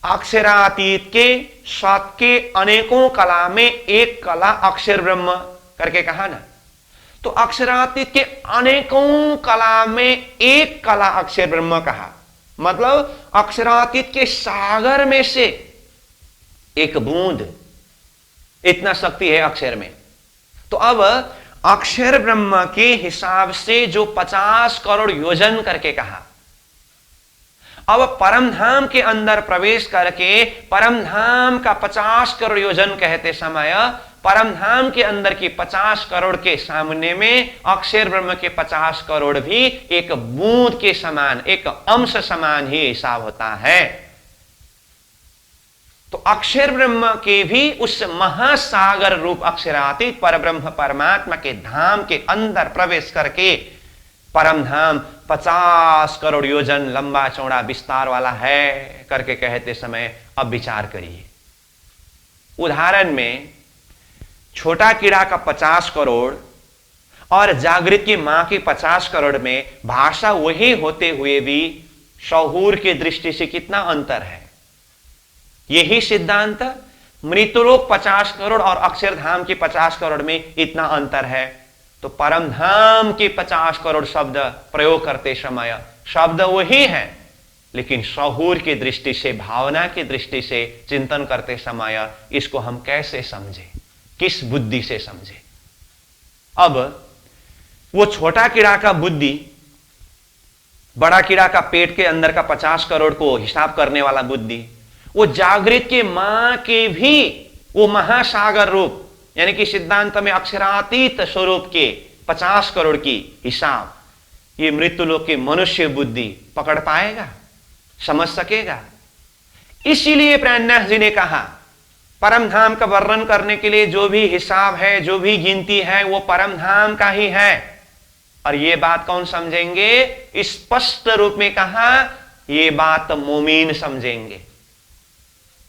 अक्षरातीत के सत के अनेकों कला में एक कला अक्षर ब्रह्म करके कहा ना। तो अक्षरातीत के अनेकों कला में एक कला अक्षर ब्रह्म कहा। मतलब अक्षरातीत के सागर में से एक बूंद, इतना शक्ति है अक्षर में। तो अब अक्षर ब्रह्म के हिसाब से जो 50 करोड़ योजन करके कहा, अब परमधाम के अंदर प्रवेश करके परमधाम का 50 करोड़ योजन कहते समय परमधाम के अंदर की 50 करोड़ के सामने में अक्षर ब्रह्म के 50 करोड़ भी एक बूंद के समान, एक अंश समान ही हिसाब होता है। तो अक्षर ब्रह्म के भी उस महासागर रूप अक्षरातीत परब्रह्म परमात्मा के धाम के अंदर प्रवेश करके परमधाम 50 करोड़ योजन लंबा चौड़ा विस्तार वाला है करके कहते समय अब विचार करिए। उदाहरण में छोटा कीड़ा का 50 करोड़ और जागृत की मां की 50 करोड़ में भाषा वही होते हुए भी शहूर की दृष्टि से कितना अंतर है? यही सिद्धांत मृत्युलोक 50 करोड़ और अक्षरधाम की 50 करोड़ में इतना अंतर है। तो परमधाम के 50 करोड़ शब्द प्रयोग करते समय शब्द वही है, लेकिन शहूर की दृष्टि से, भावना की दृष्टि से चिंतन करते समय इसको हम कैसे समझें, किस बुद्धि से समझें? अब वो छोटा कीड़ा का बुद्धि बड़ा कीड़ा का पेट के अंदर का 50 करोड़ को हिसाब करने वाला बुद्धि, वो जागृत के मां के भी वो महासागर रूप यानी कि सिद्धांत में अक्षरातीत स्वरूप के 50 करोड़ की हिसाब, ये मृत्युलोक की मनुष्य बुद्धि पकड़ पाएगा, समझ सकेगा? इसीलिए प्राणनाथ जी ने कहा परमधाम का वर्णन करने के लिए जो भी हिसाब है, जो भी गिनती है, वो परमधाम का ही है। और ये बात कौन समझेंगे? स्पष्ट रूप में कहा, ये बात मोमीन समझेंगे।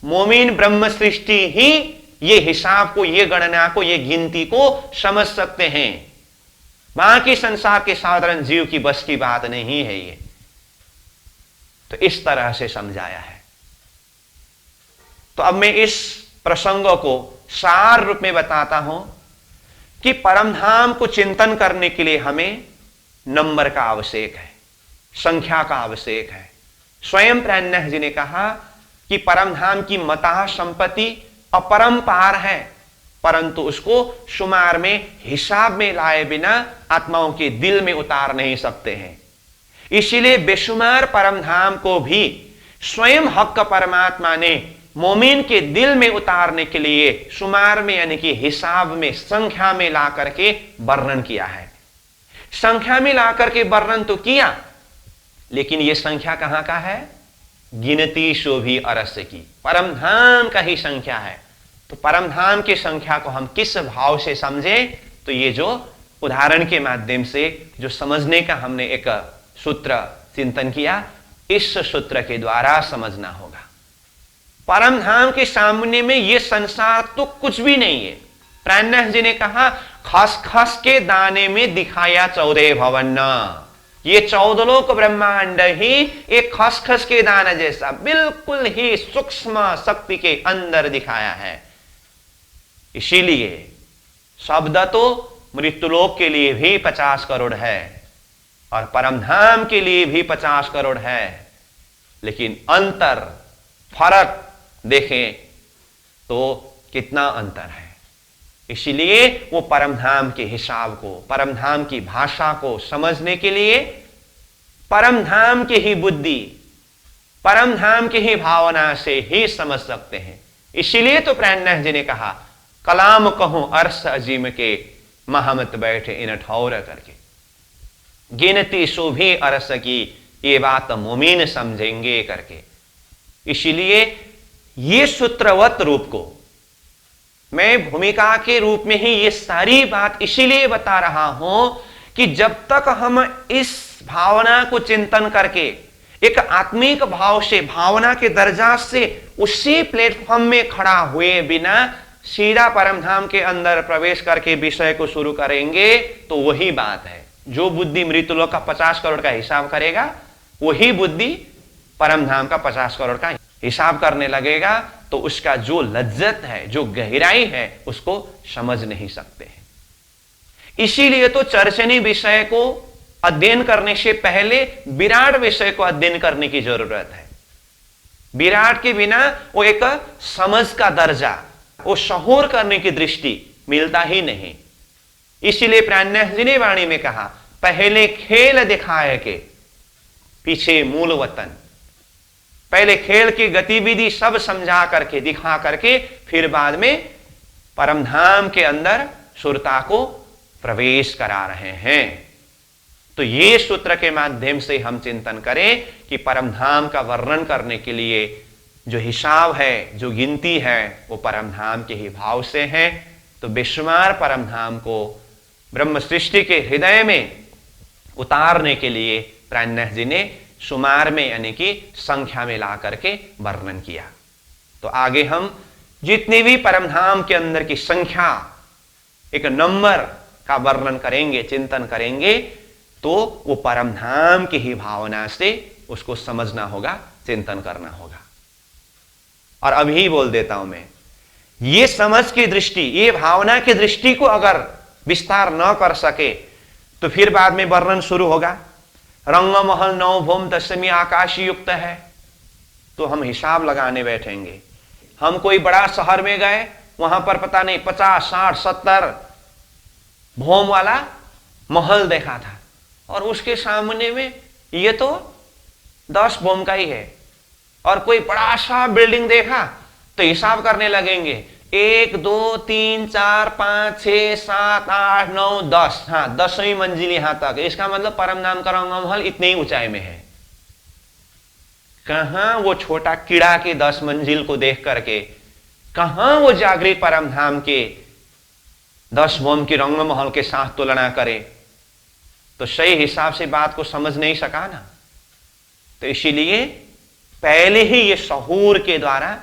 मोमीन ब्रह्म सृष्टि ही ये हिसाब को, ये गणना को, ये गिनती को समझ सकते हैं। बाकी संसार के साधारण जीव की बस की बात नहीं है ये। तो इस तरह से समझाया है। तो अब मैं इस प्रसंगों को सार रूप में बताता हूं कि परमधाम को चिंतन करने के लिए हमें नंबर का आवश्यक है, संख्या का आवश्यक है। स्वयं प्राणनाथ जी ने कहा कि परमधाम की मता संपत्ति अपरंपार है, परंतु उसको शुमार में, हिसाब में लाए बिना आत्माओं के दिल में उतार नहीं सकते हैं। इसीलिए बेशुमार परमधाम को भी स्वयं हक परमात्मा ने मोमिन के दिल में उतारने के लिए शुमार में यानी कि हिसाब में, संख्या में ला करके वर्णन किया है। संख्या में लाकर के वर्णन तो किया, लेकिन यह संख्या कहां का है? गिनती शोभी अरस की, परमधाम का ही संख्या है। तो परमधाम की संख्या को हम किस भाव से समझें? तो ये जो उदाहरण के माध्यम से जो समझने का हमने एक सूत्र चिंतन किया, इस सूत्र के द्वारा समझना होगा। परमधाम के सामने में ये संसार तो कुछ भी नहीं है। प्राणनाथ जी ने कहा, खसखस के दाने में दिखाया 14 भवन। ये 14 लोक ब्रह्मांड ही एक खसखस के दाना जैसा बिल्कुल ही सूक्ष्म शक्ति के अंदर दिखाया है। इसीलिए शब्द तो मृत्युलोक के लिए भी 50 करोड़ है और परमधाम के लिए भी 50 करोड़ है, लेकिन अंतर फर्क देखें तो कितना अंतर है। इसलिए वो परमधाम के हिसाब को, परमधाम की भाषा को समझने के लिए परमधाम की ही बुद्धि, परमधाम की ही भावना से ही समझ सकते हैं। इसीलिए तो प्राणनाथ जी ने कहा, कलाम कहूं अर्श अजीम के, महमत बैठे इन ठौर करके। गिनती शोभी अरस की, ये बात मोमीन समझेंगे करके। इसीलिए ये सूत्रवत रूप को मैं भूमिका के रूप में ही ये सारी बात इसीलिए बता रहा हूं कि जब तक हम इस भावना को चिंतन करके एक आत्मिक भाव से, भावना के दर्जा से उसी प्लेटफॉर्म में खड़ा हुए बिना सीधा परमधाम के अंदर प्रवेश करके विषय को शुरू करेंगे, तो वही बात है। जो बुद्धि मृत्युलोक का 50 करोड़ का हिसाब करेगा, वही बुद्धि परमधाम का 50 करोड़ का हिसाब करने लगेगा, तो उसका जो लज्जत है, जो गहराई है, उसको समझ नहीं सकते हैं। इसीलिए तो चर्चनी विषय को अध्ययन करने से पहले विराट विषय को अध्ययन करने की जरूरत है। विराट के बिना वो एक समझ का दर्जा, वो शहूर करने की दृष्टि मिलता ही नहीं। इसीलिए प्राणनाथ जी ने वाणी में कहा, पहले खेल दिखाए के पीछे मूल वतन। पहले खेल की गतिविधि सब समझा करके, दिखा करके, फिर बाद में परमधाम के अंदर सुरता को प्रवेश करा रहे हैं। तो ये सूत्र के माध्यम से हम चिंतन करें कि परमधाम का वर्णन करने के लिए जो हिसाब है, जो गिनती है, वो परमधाम के ही भाव से है। तो बेशुमार परमधाम को ब्रह्म सृष्टि के हृदय में उतारने के लिए प्राणनाथ जी ने सुमार में यानी कि संख्या में ला करके वर्णन किया। तो आगे हम जितनी भी परमधाम के अंदर की संख्या, एक नंबर का वर्णन करेंगे, चिंतन करेंगे, तो वो परमधाम की ही भावना से उसको समझना होगा, चिंतन करना होगा। और अभी बोल देता हूं मैं, ये समझ की दृष्टि, ये भावना की दृष्टि को अगर विस्तार न कर सके तो फिर बाद में वर्णन शुरू होगा। रंग महल 9 भूम 10वीं आकाश युक्त है, तो हम हिसाब लगाने बैठेंगे। हम कोई बड़ा शहर में गए, वहां पर पता नहीं 50, 60, 70 भूम वाला महल देखा था, और उसके सामने में ये तो 10 भूम का ही है। और कोई बड़ा सा बिल्डिंग देखा तो हिसाब करने लगेंगे, 1 2 3 4 5 6 7 8 9 10, हाँ 10वीं मंजिल यहां तक। इसका मतलब परमधाम का रंगमहल इतनी ही ऊंचाई में है। कहां वो छोटा कीड़ा के 10 मंजिल को देख करके, कहां वो जागृत परमधाम के 10 भूम के रंगमहल के साथ तुलना करे, तो सही हिसाब से बात को समझ नहीं सका ना। तो इसीलिए पहले ही ये शहूर के द्वारा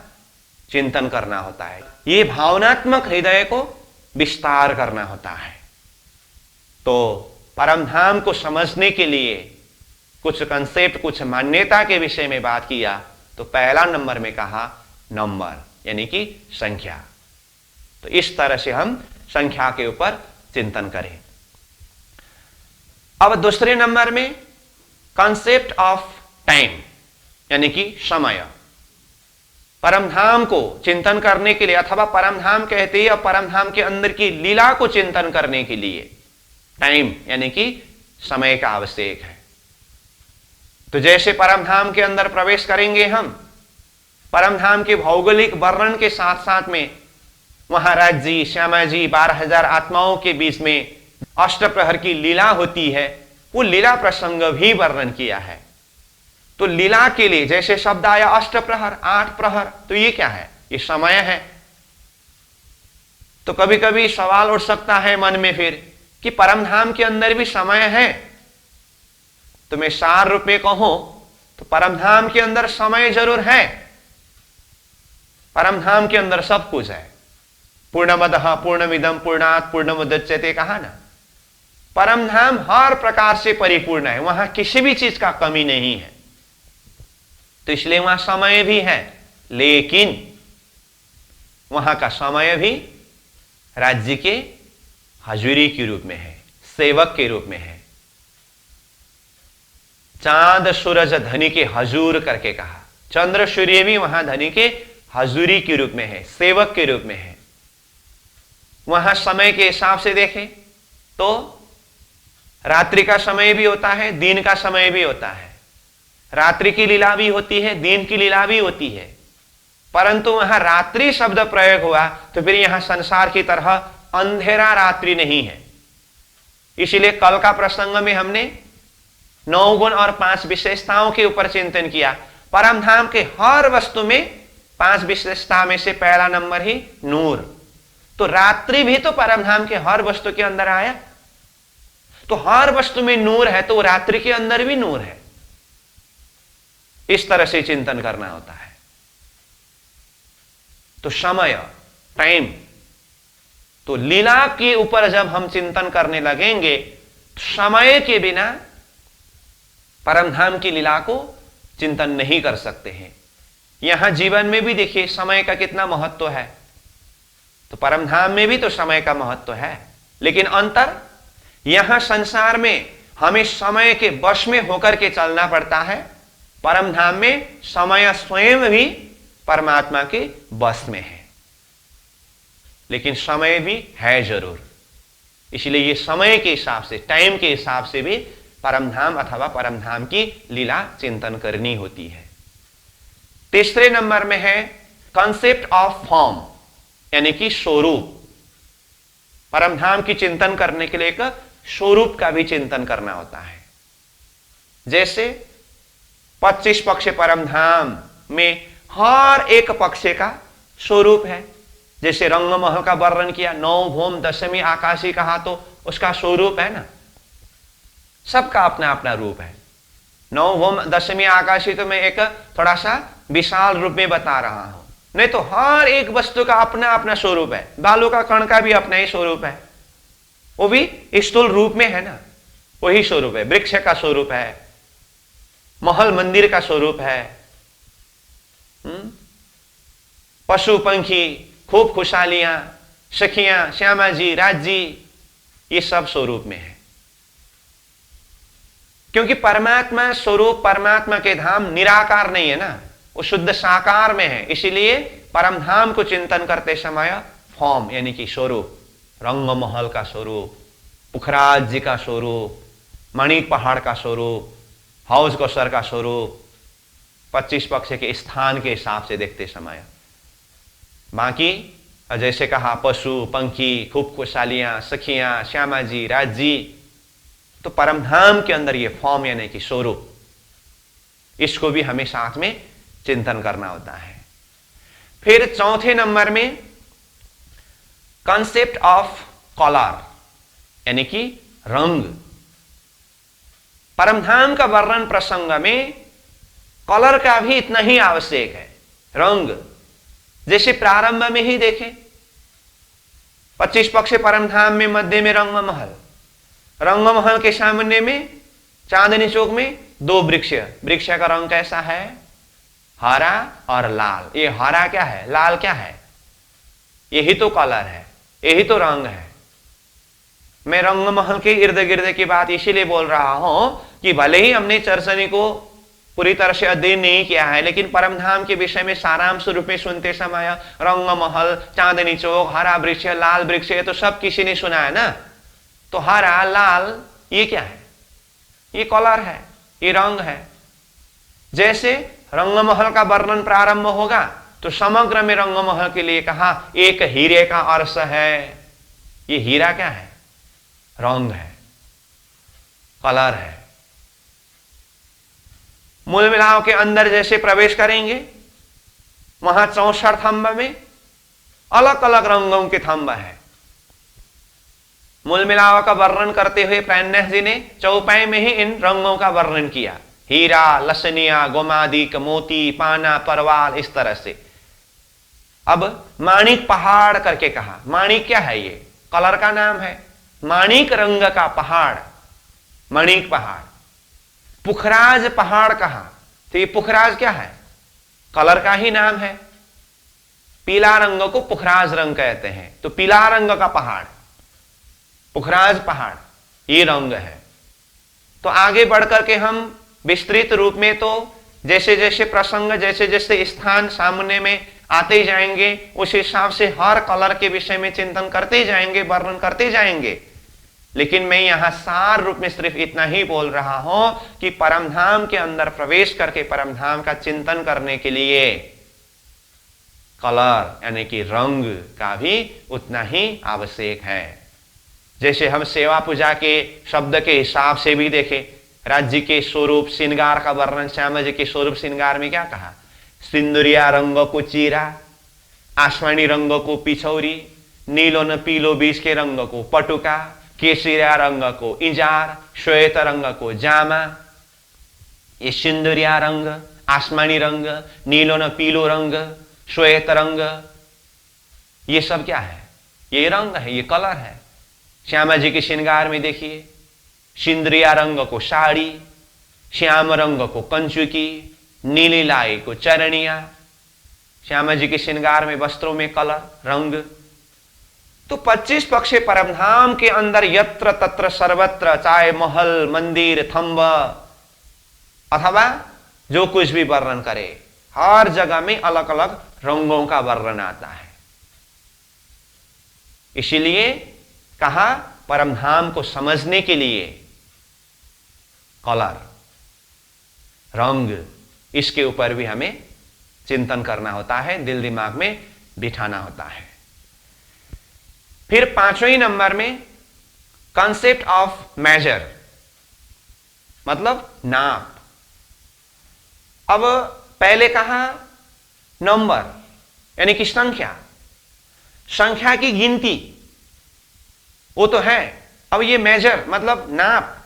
चिंतन करना होता है, ये भावनात्मक हृदय को विस्तार करना होता है। तो परमधाम को समझने के लिए कुछ कंसेप्ट, कुछ मान्यता के विषय में बात किया, तो पहला नंबर में कहा नंबर यानी कि संख्या। तो इस तरह से हम संख्या के ऊपर चिंतन करें। अब दूसरे नंबर में कॉन्सेप्ट ऑफ टाइम यानी कि समय। परमधाम को चिंतन करने के लिए, अथवा परमधाम कहते हैं परमधाम के अंदर की लीला को चिंतन करने के लिए टाइम यानी कि समय का आवश्यक है। तो जैसे परमधाम के अंदर प्रवेश करेंगे हम, परमधाम के भौगोलिक वर्णन के साथ साथ में महाराज जी, श्यामा जी, 12,000 आत्माओं के बीच में अष्टप्रहर की लीला होती है, वो लीला प्रसंग भी वर्णन किया है। तो लीला के लिए जैसे शब्द आया अष्टप्रहर, 8 प्रहर, तो ये क्या है? ये समय है। तो कभी कभी सवाल उठ सकता है मन में फिर कि परमधाम के अंदर भी समय है। तो मैं सार रूप में कहूं तो परमधाम के अंदर समय जरूर है। परमधाम के अंदर सब कुछ है। पूर्णमदः पूर्णमिदं पूर्णात् पूर्णमुदच्यते कहा ना। परमधाम हर प्रकार से परिपूर्ण है, वहां किसी भी चीज का कमी नहीं है। तो इसलिए वहां समय भी है, लेकिन वहां का समय भी राज्य के हजूरी के रूप में है, सेवक के रूप में है। चांद सूरज धनी के हजूर करके कहा। चंद्र सूर्य भी वहां धनी के हजूरी के रूप में है, सेवक के रूप में है। वहां समय के हिसाब से देखें तो रात्रि का समय भी होता है, दिन का समय भी होता है। रात्रि की लीला भी होती है, दिन की लीला भी होती है। परंतु वहां रात्रि शब्द प्रयोग हुआ तो फिर यहां संसार की तरह अंधेरा रात्रि नहीं है। इसीलिए कल का प्रसंग में हमने 9 गुण और 5 विशेषताओं के ऊपर चिंतन किया। परमधाम के हर वस्तु में 5 विशेषता में से पहला नंबर ही नूर। तो रात्रि भी तो परमधाम के हर वस्तु के अंदर आया। तो हर वस्तु में नूर है तो रात्रि के अंदर भी नूर है। इस तरह से चिंतन करना होता है। तो समय, टाइम, तो लीला के ऊपर जब हम चिंतन करने लगेंगे तो समय के बिना परमधाम की लीला को चिंतन नहीं कर सकते हैं। यहां जीवन में भी देखिए समय का कितना महत्व है। तो परमधाम में भी तो समय का महत्व है, लेकिन अंतर यहां संसार में हमें समय के वश में होकर के चलना पड़ता है। परमधाम में समय स्वयं भी परमात्मा के वश में है, लेकिन समय भी है जरूर। इसलिए ये समय के हिसाब से, टाइम के हिसाब से भी परमधाम अथवा परमधाम की लीला चिंतन करनी होती है। तीसरे नंबर में है कॉन्सेप्ट ऑफ फॉर्म, यानी कि स्वरूप। परमधाम की चिंतन करने के लिए एक स्वरूप का भी चिंतन करना होता है। जैसे 25 पक्ष परमधाम में हर एक पक्ष का स्वरूप है। जैसे रंगमहल का वर्णन किया, 9 भौम दशमी आकाशी कहा तो उसका स्वरूप है ना। सबका अपना अपना रूप है। 9 भौम दशमी आकाशी तो मैं एक थोड़ा सा विशाल रूप में बता रहा हूं, नहीं तो हर एक वस्तु का अपना अपना स्वरूप है। बालों का कण का भी अपना ही स्वरूप है, वो भी स्थूल रूप में है ना, वही स्वरूप है। वृक्ष का स्वरूप है, महल मंदिर का स्वरूप है, पशु पंखी, खूब खुशहालियां, सखियां, श्यामा जी, राज जी, ये सब स्वरूप में है। क्योंकि परमात्मा स्वरूप, परमात्मा के धाम निराकार नहीं है ना, वो शुद्ध साकार में है। इसीलिए परमधाम को चिंतन करते समय फॉर्म यानी कि स्वरूप, रंगमहल का स्वरूप, पुखराज जी का स्वरूप, मणिक पहाड़ का स्वरूप, हौज कौसर का स्वरूप, 25 पक्ष के स्थान के हिसाब से देखते समय। बाकी जैसे कहा पशु पंखी, खूब खुशहालियां, सखियां, श्यामा जी, राज जी, तो परमधाम के अंदर ये फॉर्म यानी कि स्वरूप, इसको भी हमें साथ में चिंतन करना होता है। फिर चौथे नंबर में कॉन्सेप्ट ऑफ कलर यानी कि रंग। परमधाम का वर्णन प्रसंग में कलर का भी इतना ही आवश्यक है, रंग। जैसे प्रारंभ में ही देखें, 25 पक्ष परमधाम में मध्य में रंगमहल, रंगमहल के सामने में चांदनी चौक में 2 वृक्ष। वृक्ष का रंग कैसा है? हरा और लाल। ये हरा क्या है, लाल क्या है? यही तो कलर है, यही तो रंग है। मैं रंगमहल के इर्द गिर्द की बात इसीलिए बोल रहा हूं कि भले ही हमने चरसनी को पूरी तरह से अध्ययन नहीं किया है, लेकिन परमधाम के विषय में सारांश रूप में सुनते समय रंगमहल, चांदनी चौक, हरा वृक्ष, लाल वृक्ष, ये तो सब किसी ने सुना है ना। तो हरा लाल ये क्या है? ये कलर है, ये रंग है। जैसे रंगमहल का वर्णन प्रारंभ होगा तो समग्र में रंगमहल के लिए कहा एक हीरे का अर्श है। ये हीरा क्या है? रंग है, कलर है। मूल मिलाव के अंदर जैसे प्रवेश करेंगे, वहां 64 थंब में अलग अलग रंगों के थंब है। मूल मिलाव का वर्णन करते हुए प्राणनाथ जी ने चौपाई में ही इन रंगों का वर्णन किया। हीरा, लसनिया, गोमादिक, मोती, पाना, परवाल, इस तरह से। अब माणिक पहाड़ करके कहा। माणिक क्या है? ये कलर का नाम है। माणिक रंग का पहाड़, माणिक पहाड़। पुखराज पहाड़ कहा, तो ये पुखराज क्या है? कलर का ही नाम है। पीला रंग को पुखराज रंग कहते हैं, तो पीला रंग का पहाड़ पुखराज पहाड़, ये रंग है। तो आगे बढ़कर के हम विस्तृत रूप में तो जैसे जैसे प्रसंग, जैसे जैसे स्थान सामने में आते जाएंगे, उस हिसाब से हर कलर के विषय में चिंतन करते जाएंगे, वर्णन करते जाएंगे। लेकिन मैं यहां सार रूप में सिर्फ इतना ही बोल रहा हूं कि परमधाम के अंदर प्रवेश करके परमधाम का चिंतन करने के लिए कलर यानी कि रंग का भी उतना ही आवश्यक है। जैसे हम सेवा पूजा के शब्द के हिसाब से भी देखें, राज्य के स्वरूप श्रृंगार का वर्णन श्याम जी के स्वरूप श्रृंगार में क्या कहा? सिंदूरिया रंग को चीरा, आसमानी रंग को पिछौरी, नीलो न पीलो बीच के रंग को पटुका, केसरिया रंग को इंजार, श्वेत रंग को जामा। ये सिंदूरिया रंग, आसमानी रंग, नीलो न पीलो रंग, श्वेत रंग, ये सब क्या है? ये रंग है, ये कलर है। श्यामा जी के श्रृंगार में देखिए, सिंदूरिया रंग को साड़ी, श्याम रंग को कंचुकी, नीली लाई को चरणिया। श्यामा जी के श्रृंगार में वस्त्रों में कलर, रंग। तो 25 पक्षे परमधाम के अंदर यत्र तत्र सर्वत्र, चाहे महल, मंदिर, थंब अथवा जो कुछ भी वर्णन करे, हर जगह में अलग अलग रंगों का वर्णन आता है। इसीलिए कहा परमधाम को समझने के लिए कलर, रंग, इसके ऊपर भी हमें चिंतन करना होता है, दिल दिमाग में बिठाना होता है। फिर 5वें नंबर में कॉन्सेप्ट ऑफ मेजर, मतलब नाप। अब पहले कहा नंबर यानी कि संख्या, संख्या की गिनती, वो तो है। अब ये मेजर मतलब नाप,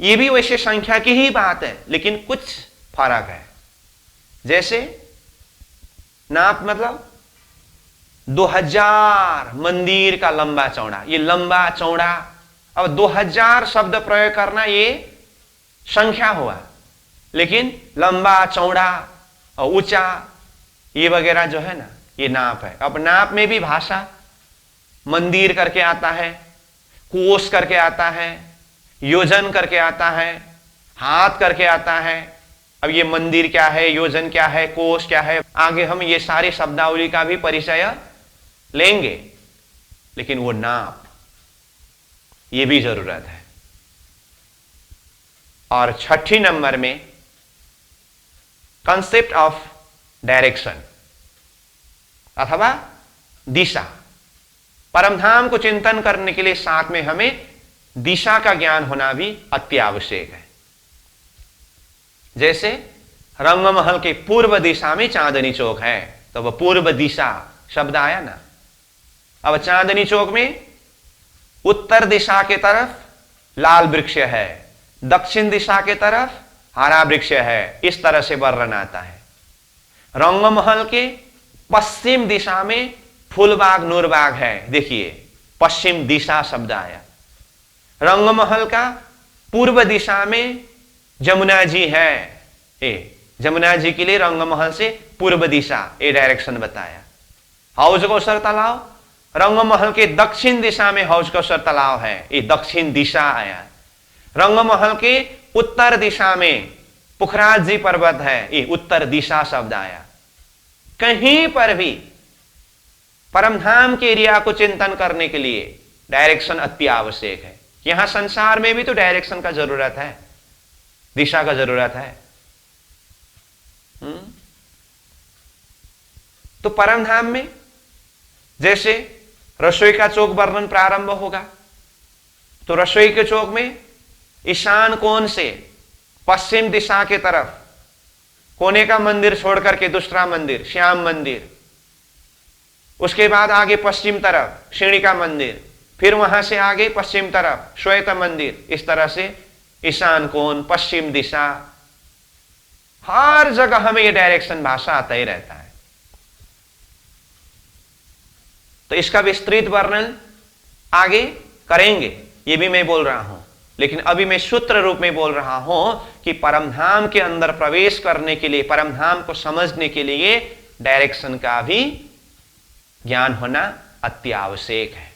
ये भी वैसे संख्या की ही बात है, लेकिन कुछ फर्क है। जैसे नाप मतलब 2000 मंदिर का लंबा चौड़ा, ये लंबा चौड़ा। अब 2000 शब्द प्रयोग करना ये संख्या हुआ, लेकिन लंबा चौड़ा और ऊंचा ये वगैरह जो है ना, ये नाप है। अब नाप में भी भाषा, मंदिर करके आता है, कोस करके आता है, योजन करके आता है, हाथ करके आता है। अब ये मंदिर क्या है, योजन क्या है, कोस क्या है, आगे हम ये सारी शब्दावली का भी परिचय लेंगे। लेकिन वो नाप, ये भी जरूरत है। और 6 नंबर में कॉन्सेप्ट ऑफ डायरेक्शन अथवा दिशा। परमधाम को चिंतन करने के लिए साथ में हमें दिशा का ज्ञान होना भी अति आवश्यक है। जैसे रंगमहल के पूर्व दिशा में चांदनी चौक है, तो वह पूर्व दिशा शब्द आया ना। अब चांदनी चौक में उत्तर दिशा के तरफ लाल वृक्ष है, दक्षिण दिशा के तरफ हरा वृक्ष है, इस तरह से वर्णन आता है। रंगमहल के पश्चिम दिशा में फूलबाग नूरबाग है, देखिए पश्चिम दिशा शब्द आया। रंगमहल का पूर्व दिशा में जमुना जी है, जमुना जी के लिए रंगमहल से पूर्व दिशा ये डायरेक्शन बताया। हौज कौशर तालाब रंगमहल के दक्षिण दिशा में हौज कौशर तालाब है, ये दक्षिण दिशा आया। रंगमहल के उत्तर दिशा में पुखराज जी पर्वत है, ये उत्तर दिशा शब्द आया। कहीं पर भी परमधाम के एरिया को चिंतन करने के लिए डायरेक्शन अति आवश्यक है। यहां संसार में भी तो डायरेक्शन का जरूरत है, दिशा का जरूरत है। तो परमधाम में जैसे रसोई का चौक वर्णन प्रारंभ होगा, तो रसोई के चौक में ईशान कोण से पश्चिम दिशा की तरफ कोने का मंदिर छोड़ करके दूसरा मंदिर श्याम मंदिर, उसके बाद आगे पश्चिम तरफ श्रीणी का मंदिर, फिर वहां से आगे पश्चिम तरफ श्वेत मंदिर। इस तरह से ईशान कोण, पश्चिम दिशा, हर जगह हमें यह डायरेक्शन भाषा आता ही रहता है। तो इसका विस्तृत वर्णन आगे करेंगे, ये भी मैं बोल रहा हूं, लेकिन अभी मैं सूत्र रूप में बोल रहा हूं कि परमधाम के अंदर प्रवेश करने के लिए, परमधाम को समझने के लिए डायरेक्शन का भी ज्ञान होना अति आवश्यक है।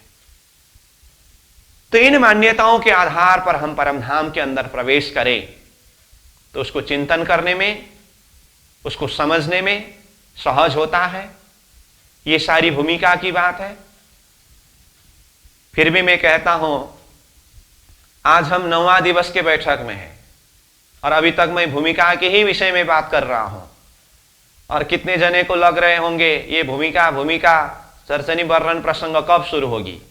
तो इन मान्यताओं के आधार पर हम परमधाम के अंदर प्रवेश करें तो उसको चिंतन करने में, उसको समझने में सहज होता है। ये सारी भूमिका की बात है। फिर भी मैं कहता हूं, आज हम 9वां दिवस के बैठक में हैं और अभी तक मैं भूमिका के ही विषय में बात कर रहा हूं, और कितने जने को लग रहे होंगे ये भूमिका चर्चनी वर्णन प्रसंग कब शुरू होगी।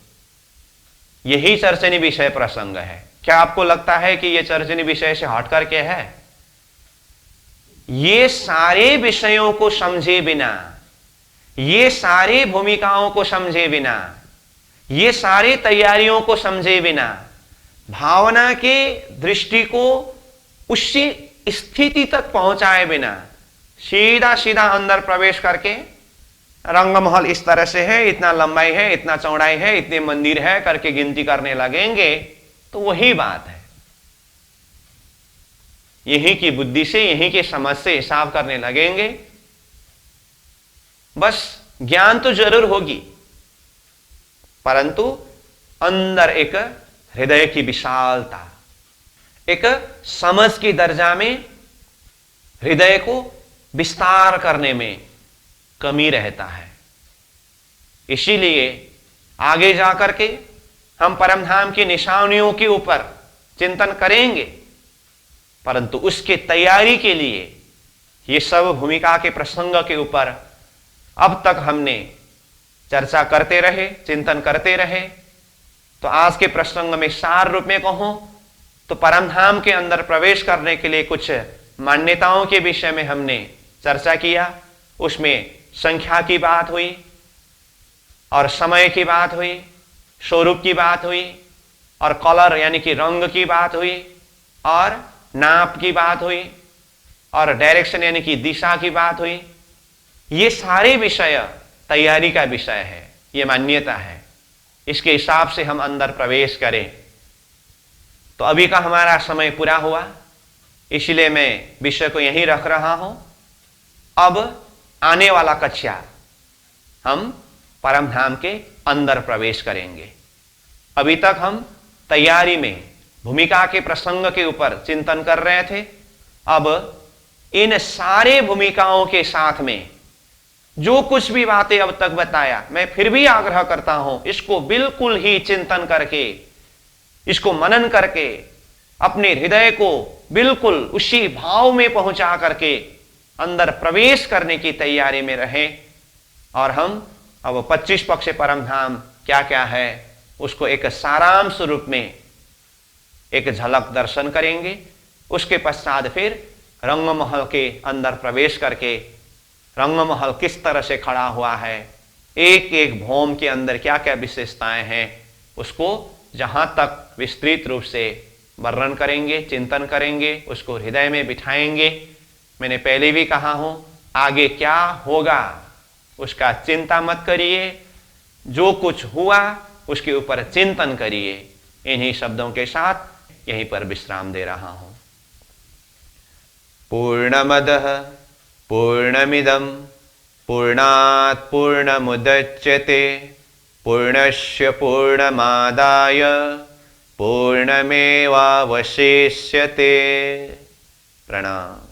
यही चर्चनी विषय प्रसंग है। क्या आपको लगता है कि यह चर्चनी विषय से हट करके है? ये सारे विषयों को समझे बिना, ये सारी भूमिकाओं को समझे बिना, ये सारी तैयारियों को समझे बिना, भावना के दृष्टि को उसी स्थिति तक पहुंचाए बिना सीधा सीधा अंदर प्रवेश करके रंगमहल इस तरह से है, इतना लंबाई है, इतना चौड़ाई है, इतने मंदिर है करके गिनती करने लगेंगे तो वही बात है। यही की बुद्धि से, यही की समझ से हिसाब करने लगेंगे, बस ज्ञान तो जरूर होगी, परंतु अंदर एक हृदय की विशालता, एक समझ की दर्जा में हृदय को विस्तार करने में कमी रहता है। इसीलिए आगे जाकर के हम परमधाम की निशानियों के ऊपर चिंतन करेंगे, परंतु उसकी तैयारी के लिए ये सब भूमिका के प्रसंग के ऊपर अब तक हमने चर्चा करते रहे, चिंतन करते रहे। तो आज के प्रसंग में सार रूप में कहूं तो परमधाम के अंदर प्रवेश करने के लिए कुछ मान्यताओं के विषय में हमने चर्चा किया। उसमें संख्या की बात हुई और समय की बात हुई, स्वरूप की बात हुई और कलर यानी कि रंग की बात हुई और नाप की बात हुई और डायरेक्शन यानी कि दिशा की बात हुई। ये सारे विषय तैयारी का विषय है, ये मान्यता है। इसके हिसाब से हम अंदर प्रवेश करें। तो अभी का हमारा समय पूरा हुआ, इसलिए मैं विषय को यहीं रख रहा हूं। अब आने वाला कक्षा हम परमधाम के अंदर प्रवेश करेंगे। अभी तक हम तैयारी में भूमिका के प्रसंग के ऊपर चिंतन कर रहे थे। अब इन सारे भूमिकाओं के साथ में जो कुछ भी बातें अब तक बताया, मैं फिर भी आग्रह करता हूं इसको बिल्कुल ही चिंतन करके, इसको मनन करके अपने हृदय को बिल्कुल उसी भाव में पहुंचा करके अंदर प्रवेश करने की तैयारी में रहें। और हम अब 25 पक्ष परमधाम क्या क्या है उसको एक सारांश रूप में एक झलक दर्शन करेंगे। उसके पश्चात फिर रंगमहल के अंदर प्रवेश करके रंगमहल किस तरह से खड़ा हुआ है, एक एक भौम के अंदर क्या क्या विशेषताएं हैं, उसको जहां तक विस्तृत रूप से वर्णन करेंगे, चिंतन करेंगे, उसको हृदय में बिठाएंगे। मैंने पहले भी कहा हूं, आगे क्या होगा उसका चिंता मत करिए, जो कुछ हुआ उसके ऊपर चिंतन करिए। इन्हीं शब्दों के साथ यहीं पर विश्राम दे रहा हूं। पूर्णमदः पूर्णमिदं पूर्णात् पूर्णमुदच्यते पूर्णस्य पूर्णमादाय पूर्णमेवावशिष्यते। प्रणाम।